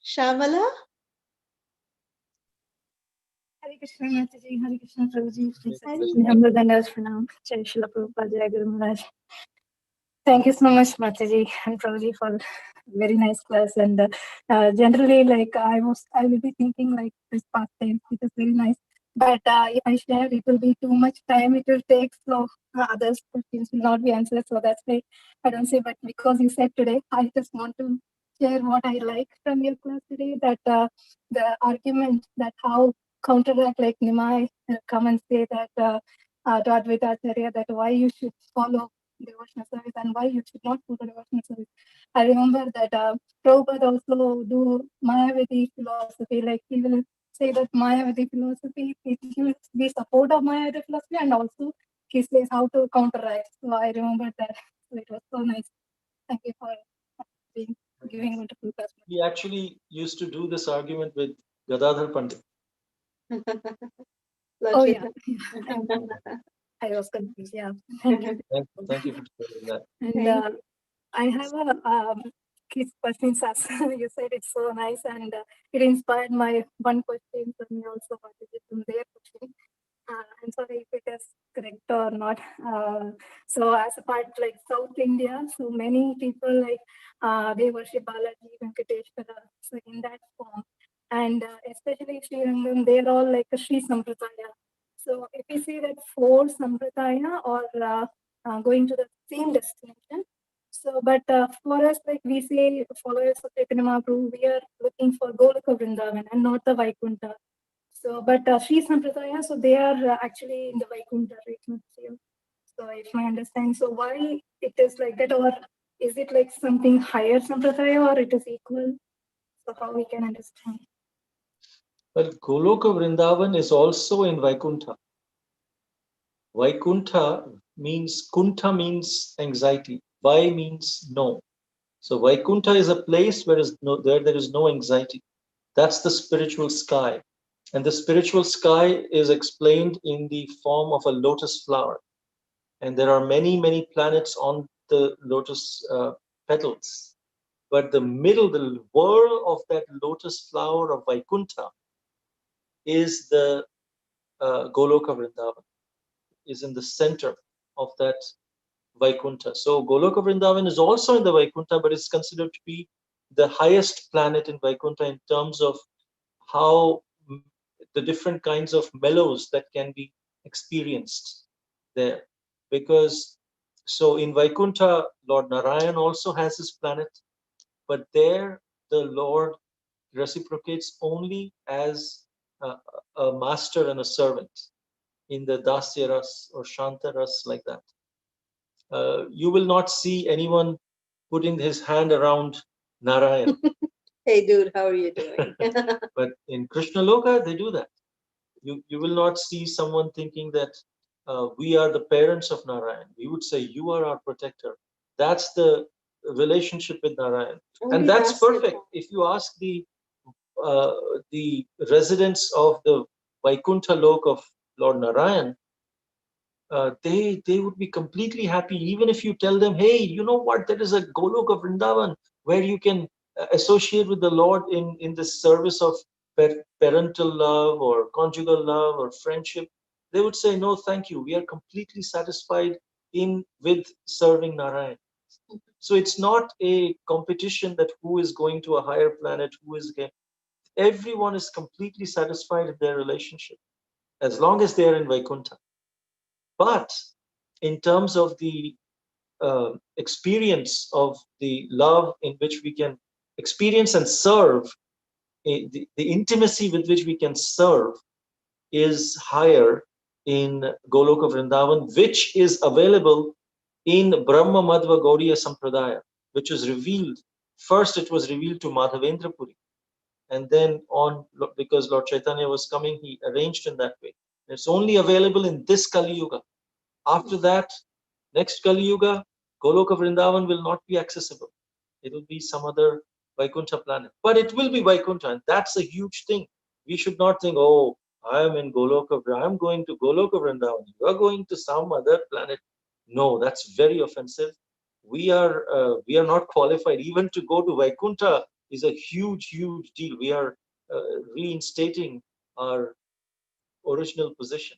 Shamala? Hare Krishna Mataji, Hare Krishna Prabhuji. Please humble themselves for now. Jai Srila Prabhupada, Jai Guru Maharaj. Thank you so much, Mataji and Prabhuji, for very nice class. And generally, like I will be thinking like this past time, it is very nice. But if I share, it will be too much time. It will take, so others' questions will not be answered. So that's why I don't say. But because you said today, I just want to share what I like from your class today. That the argument that how counteract like Nimai come and say that to Advaita Acharya that why you should follow devotional service and why you should not follow devotional service. I remember that Prabhupada also do Mayavadi philosophy. Like he will say that Mayavadi philosophy, it should be support of Mayavadi philosophy, and also he says how to counteract. So I remember that. So it was so nice. Thank you for giving a wonderful class. We actually used to do this argument with Gadadhar Pandit. Oh yeah, I was confused. Yeah, thank you. Thank you for sharing that. And I have a quiz question, Sas. You said it's so nice, and it inspired my one question for me also. Participated in their question. I'm sorry if it is correct or not. So as a part like South India, so many people like they worship Balaji, Venkateshwara, so in that form. And especially Sri Rangam, they're all like a Sri Sampradaya. So if we see that 4 Sampradaya or going to the same destination. So, but for us, like we say, followers of Chaitanya Mahaprabhu, we are looking for Goloka Vrindavan and not the Vaikuntha. So, but Sri Sampradaya, so they are actually in the Vaikuntha, right? So, if I understand, so why it is like that, or is it like something higher Sampradaya, or it is equal? So, how we can understand? Well, Goloka Vrindavan is also in Vaikuntha. Vaikuntha means, Kuntha means anxiety, Vai means no. So Vaikuntha is a place where there is no anxiety. That's the spiritual sky. And the spiritual sky is explained in the form of a lotus flower. And there are many, many planets on the lotus petals. But the middle, the whirl of that lotus flower of Vaikuntha is the Goloka Vrindavan, is in the center of that Vaikuntha. So Goloka Vrindavan is also in the Vaikuntha, but it's considered to be the highest planet in Vaikuntha in terms of how the different kinds of mellows that can be experienced there. Because so in Vaikuntha, Lord Narayan also has his planet, but there the Lord reciprocates only as a master and a servant in the Dasya Ras or Shanta Ras, like that. You will not see anyone putting his hand around Narayan. Hey dude, how are you doing? But in Krishna Loka, they do that. You will not see someone thinking that we are the parents of Narayan. We would say, you are our protector. That's the relationship with Narayan. And that's perfect. If you ask the residents of the Vaikuntha Lok of Lord Narayan, they would be completely happy, even if you tell them, hey, you know what, there is a Golok of Vrindavan where you can associate with the Lord in the service of parental love or conjugal love or friendship. They would say, no, thank you. We are completely satisfied with serving Narayan. So it's not a competition that who is going to a higher planet, everyone is completely satisfied in their relationship as long as they are in Vaikuntha. But in terms of the experience of the love in which we can experience and serve, the intimacy with which we can serve is higher in Goloka Vrindavan, which is available in Brahma Madhva Gaudiya Sampradaya, which was revealed. First, it was revealed to Madhavendra Puri. And then on, because Lord Chaitanya was coming, he arranged in that way. It's only available in this Kali Yuga. After that, next Kali Yuga, Goloka Vrindavan will not be accessible. It will be some other Vaikuntha planet. But it will be Vaikuntha, and that's a huge thing. We should not think, oh, I am in Goloka, I am going to Goloka Vrindavan. You are going to some other planet. No, that's very offensive. We are not qualified. Even to go to Vaikuntha is a huge, huge deal. We are reinstating our original position.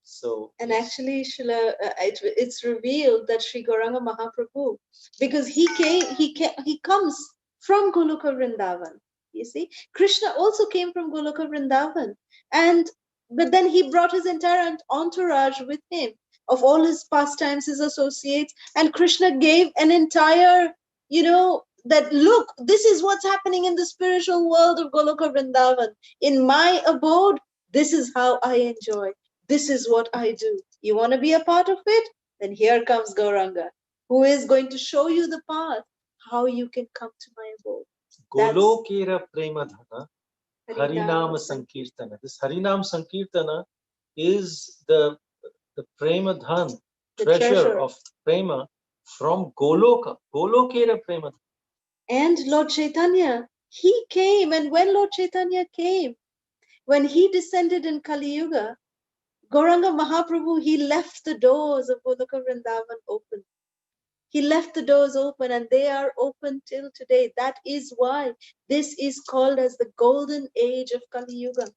So, and yes. actually, Shila, it's revealed that Sri Gauranga Mahaprabhu, because he comes from Goloka Vrindavan. You see, Krishna also came from Goloka Vrindavan, but then he brought his entire entourage with him of all his pastimes, his associates, and Krishna gave an entire, that look, this is what's happening in the spiritual world of Goloka Vrindavan. In my abode, this is how I enjoy. This is what I do. You want to be a part of it? Then here comes Gauranga, who is going to show you the path, how you can come to my abode. Golokera Premadhana Harinama Sankirtana. This Harinam Sankirtana is the the Prema Dhan, the treasure of Prema from Goloka. Golokera Prema Dhan. And Lord Chaitanya, he came, and when Lord Chaitanya came, when he descended in Kali Yuga, Gauranga Mahaprabhu, he left the doors of Goloka Vrindavan open. He left the doors open, and they are open till today. That is why this is called as the golden age of Kali Yuga.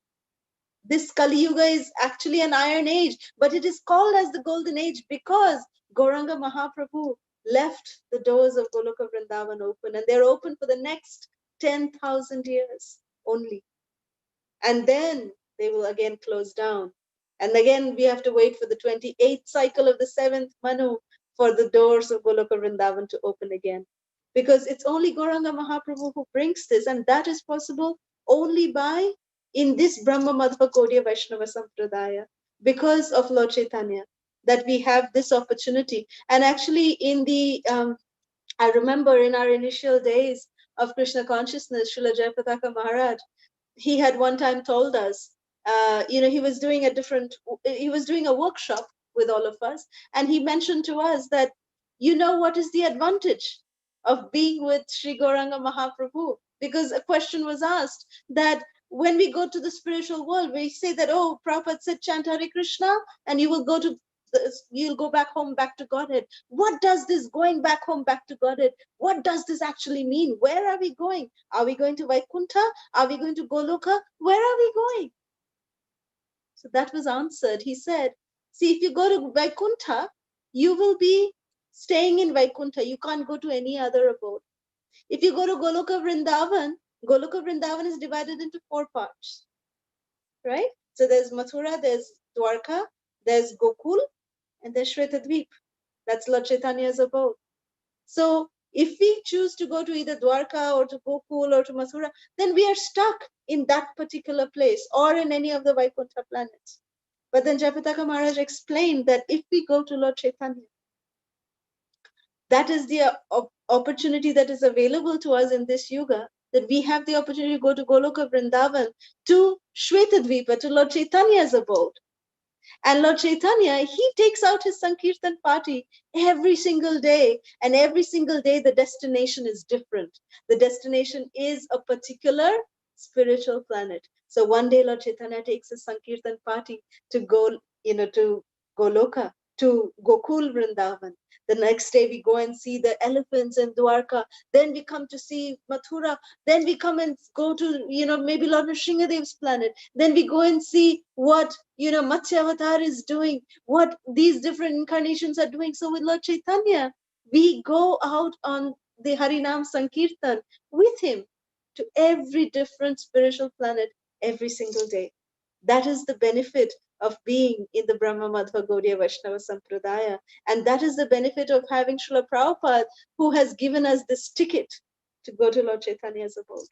This Kali Yuga is actually an iron age, but it is called as the golden age because Gauranga Mahaprabhu left the doors of Goloka Vrindavan open, and they're open for the next 10,000 years only. And then they will again close down. And again, we have to wait for the 28th cycle of the 7th Manu for the doors of Goloka Vrindavan to open again. Because it's only Gauranga Mahaprabhu who brings this, and that is possible only by in this Brahma Madhva Gaudiya Vaishnava Sampradaya, because of Lord Chaitanya, that we have this opportunity. And actually, in the I remember in our initial days of Krishna consciousness, Srila Jayapataka Maharaj, he had one time told us, he was doing a workshop with all of us, and he mentioned to us that, what is the advantage of being with Sri Gauranga Mahaprabhu? Because a question was asked that when we go to the spiritual world, we say that, oh, Prabhupada said chant Hare Krishna, and you'll go back home, back to Godhead. What does this going back home, back to Godhead, what does this actually mean? Where are we going? Are we going to Vaikuntha? Are we going to Goloka? Where are we going? So that was answered. He said, see, if you go to Vaikuntha, you will be staying in Vaikuntha. You can't go to any other abode. If you go to Goloka Vrindavan is divided into 4 parts, right? So there's Mathura, there's Dwarka, there's Gokul, and there's Shvetadvip. That's Lord Chaitanya's abode. So if we choose to go to either Dwarka or to Gokul or to Mathura, then we are stuck in that particular place or in any of the Vaikuntha planets. But then Jayapataka Maharaj explained that if we go to Lord Chaitanya, that is the opportunity that is available to us in this yuga, that we have the opportunity to go to Goloka Vrindavan, to Shvetadvipa, to Lord Chaitanya's abode. And Lord Chaitanya, he takes out his Sankirtan party every single day. And every single day, the destination is different. The destination is a particular spiritual planet. So one day, Lord Chaitanya takes his Sankirtan party to go, to Goloka, to Gokul Vrindavan. The next day, we go and see the elephants in Dwarka. Then we come to see Mathura. Then we come and go to, maybe Lord Nrsingadev's planet. Then we go and see what, Matsya Avatar is doing, what these different incarnations are doing. So with Lord Chaitanya, we go out on the Harinam Sankirtan with him to every different spiritual planet every single day. That is the benefit of being in the Brahma Madhva Gaudiya Vaishnava Sampradaya. And that is the benefit of having Srila Prabhupada, who has given us this ticket to go to Lord Chaitanya's abode.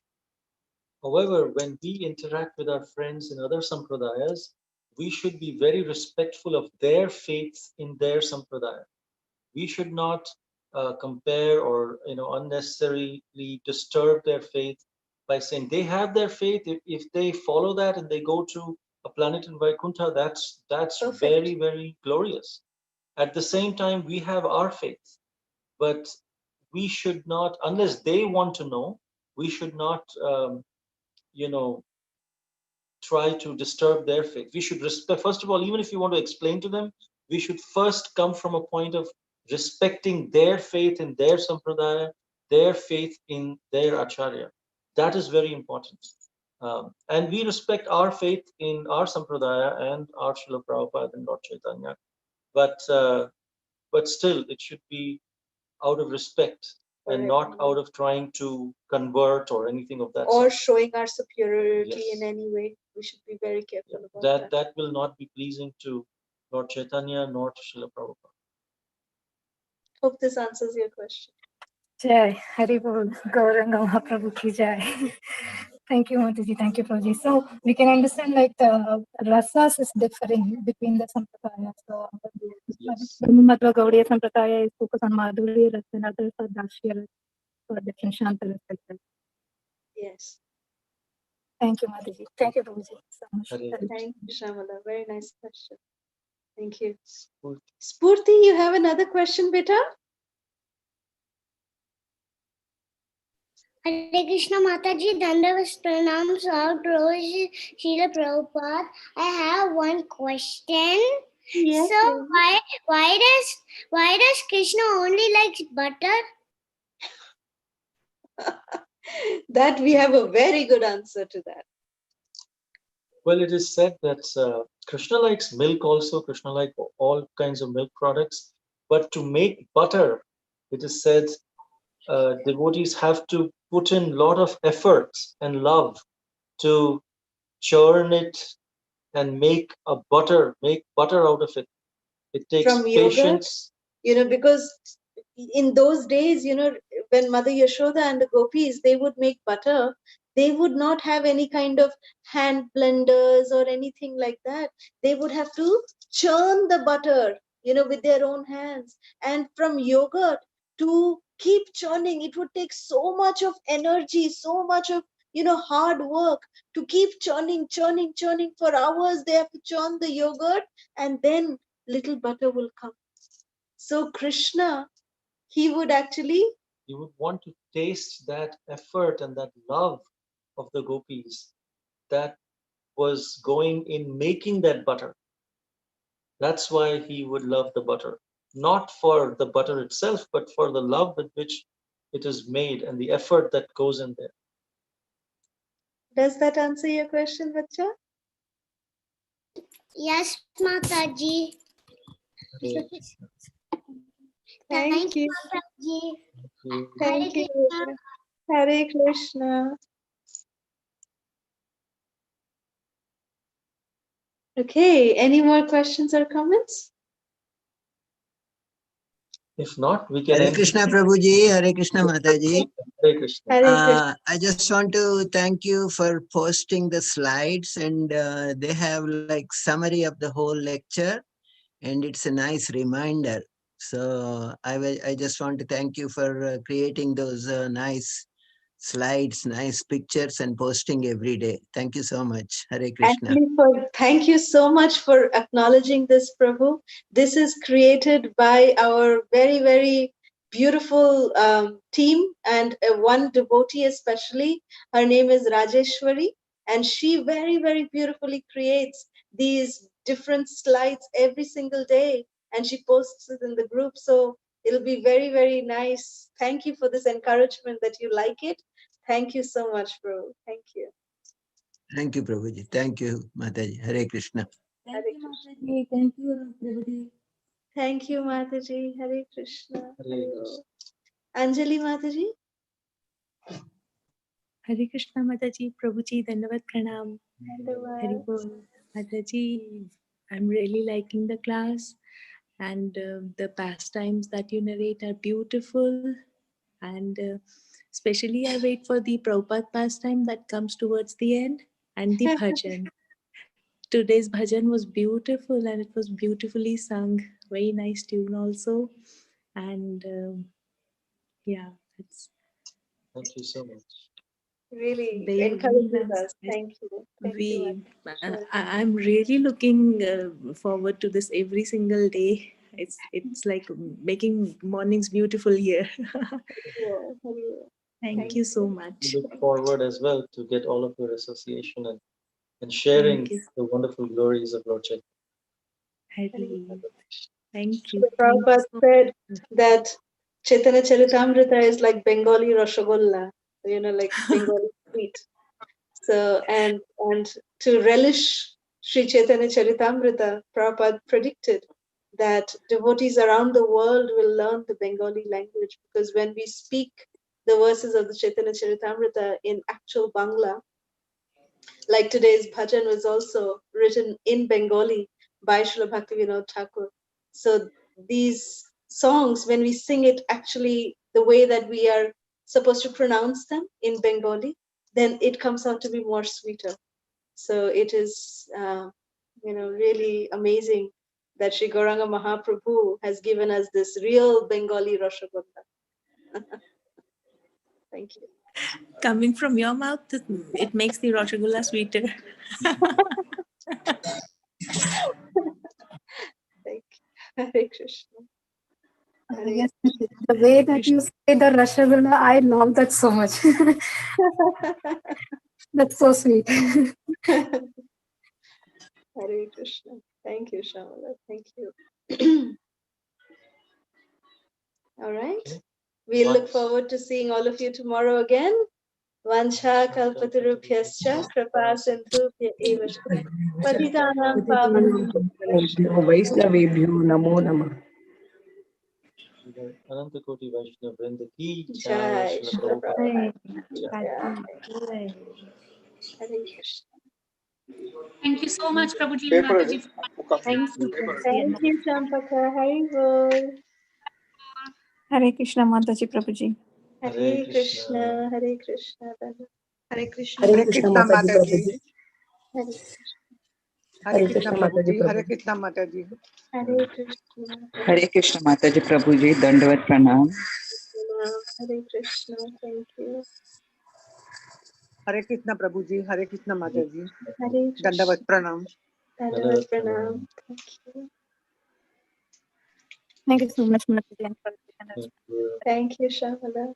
However, when we interact with our friends in other sampradayas, we should be very respectful of their faith in their sampradaya. We should not compare or unnecessarily disturb their faith by saying they have their faith. If they follow that and they go to a planet in Vaikuntha, that's Perfect. very, very glorious. At the same time, we have our faith, but we should not, unless they want to know, we should not try to disturb their faith. We should respect, first of all, even if you want to explain to them, we should first come from a point of respecting their faith in their sampradaya, their faith in their acharya. That is very important. And we respect our faith in our sampradaya and our Srila Prabhupada and Lord Chaitanya. But still, it should be out of respect and not out of trying to convert or anything of that or sort. showing our superiority Yes. in any way. We should be very careful about that. That will not be pleasing to Lord Chaitanya nor to Srila Prabhupada. Hope this answers your question. Jai, Hari Bol, Gauranga Mahaprabhu ki Jai. Thank you, Mataji. Thank you, Prabhuji. So we can understand like the rasas is differing between the sampradayas. So Yes. Madhva Gaudiya Sampradaya is focused on Madhurya Rasa and others are Dashya Rasa, so different Shanta Rasa like that. Yes. Thank you, Mataji. Thank you, Prabhuji, so much. Hare Thank you, Shamala. Very nice question. Thank you. Spurti, you have another question, beta? Hare Krishna Mataji, Dandavas Pranams, all glories, Srila Prabhupada. I have one question. Yes. So why does Krishna only likes butter? That we have a very good answer to that. Well, it is said that Krishna likes milk also. Krishna likes all kinds of milk products. But to make butter, it is said devotees have to put in a lot of effort and love to churn it and make butter out of it. It takes From yogurt, patience. Because in those days, when Mother Yashoda and the gopis, they would make butter, they would not have any kind of hand blenders or anything like that. They would have to churn the butter, with their own hands. And from yogurt to keep churning, it would take so much of energy, so much of, hard work to keep churning for hours. They have to churn the yogurt and then little butter will come. So Krishna, he would You would want to taste that effort and that love of the gopis that was going in making that butter. That's why he would love the butter, not for the butter itself, but for the love with which it is made and the effort that goes in there. Does that answer your question, Bacha? Yes, Mataji. Thank you. Mataji. Thank you. Krishna. Hare Krishna. Okay, any more questions or comments? If not, we can Hare end. Krishna Prabhuji, Hare Krishna Mataji. Hare Krishna. Hare Krishna. I just want to thank you for posting the slides, and they have like summary of the whole lecture, and it's a nice reminder. So I just want to thank you for creating those nice slides, nice pictures, and posting every day. Thank you so much. Hare Krishna. Actually, thank you so much for acknowledging this, Prabhu. This is created by our very, very beautiful team, and one devotee especially. Her name is Rajeshwari, and she very, very beautifully creates these different slides every single day, and she posts it in the group. So it'll be very, very nice. Thank you for this encouragement that you like it. Thank you so much, Prabhu. Thank you. Thank you, Prabhuji. Thank you, Mataji. Hare Krishna. Thank you, Mataji. Thank you, Prabhuji. Thank you, Mataji. Hare Krishna. Hare Hare Krishna. Anjali Mataji. Hare Krishna Mataji, Prabhuji, Dandavat Pranam. Hare Bol. Mataji, I'm really liking the class, and the pastimes that you narrate are beautiful, and especially I wait for the Prabhupada pastime that comes towards the end, and the bhajan. Today's bhajan was beautiful, and it was beautifully sung. Very nice tune also, and yeah, it's Thank you so much. Really very encourages nice. us. Thank you. Thank you. I'm really looking forward to this every single day. It's like making mornings beautiful here. Thank you so much. We look forward as well to get all of your association and sharing the wonderful glories of Lord Chaitanya. Hari. Thank So you. Prabhupada said that Chaitanya Charitamrita is like Bengali Rasgulla, like Bengali sweet. So, and to relish Sri Chaitanya Charitamrita, Prabhupada predicted that devotees around the world will learn the Bengali language, because when we speak the verses of the Chaitanya Charitamrita in actual Bangla, like today's bhajan was also written in Bengali by Srila Bhaktivinoda Thakur. So these songs, when we sing it actually the way that we are supposed to pronounce them in Bengali, then it comes out to be more sweeter. So it is, really amazing that Sri Gauranga Mahaprabhu has given us this real Bengali Rasgulla. Thank you. Coming from your mouth, it makes the Rasgulla sweeter. Hare Krishna. Hare Yes, the way that you say the Rashagulla, I love that so much. That's so sweet. Hare Krishna. Thank you, Shamala. Thank you. All right. Okay. We look forward to seeing all of you tomorrow again. Vansha kalpatarubhyascha kripa sindhubhya eva cha. Patitanam pavanebhyo वैष्णवेभ्यो नमो नमः। Ananta Koti Vaishnava Vrinda ki Jai Srila Srila Prabhupada. Prabhupada. Hare Krishna. Thank you so much, Prabhuji and Mataji. Thank you. Thank you, Champaka. Haribol. Hare Krishna, Mataji Prabhuji. Hare Krishna. Hare Krishna. Hare Krishna. हरे कृष्ण माता जी प्रभु जी। Hare हरे कृष्ण माता जी प्रभु Hare जी। Krishna Mataji. Hare Krishna. हरे कृष्ण माता जी प्रभु जी दंडवत प्रणाम। Hare Krishna. Thank you. Hare Krishna Prabhuji. Hare Krishna Mataji. Hare Dandavat Krishna. Pranam. Dandavat Pranam. Thank you. Thank you so much, Mataji. Thank you, Shamala.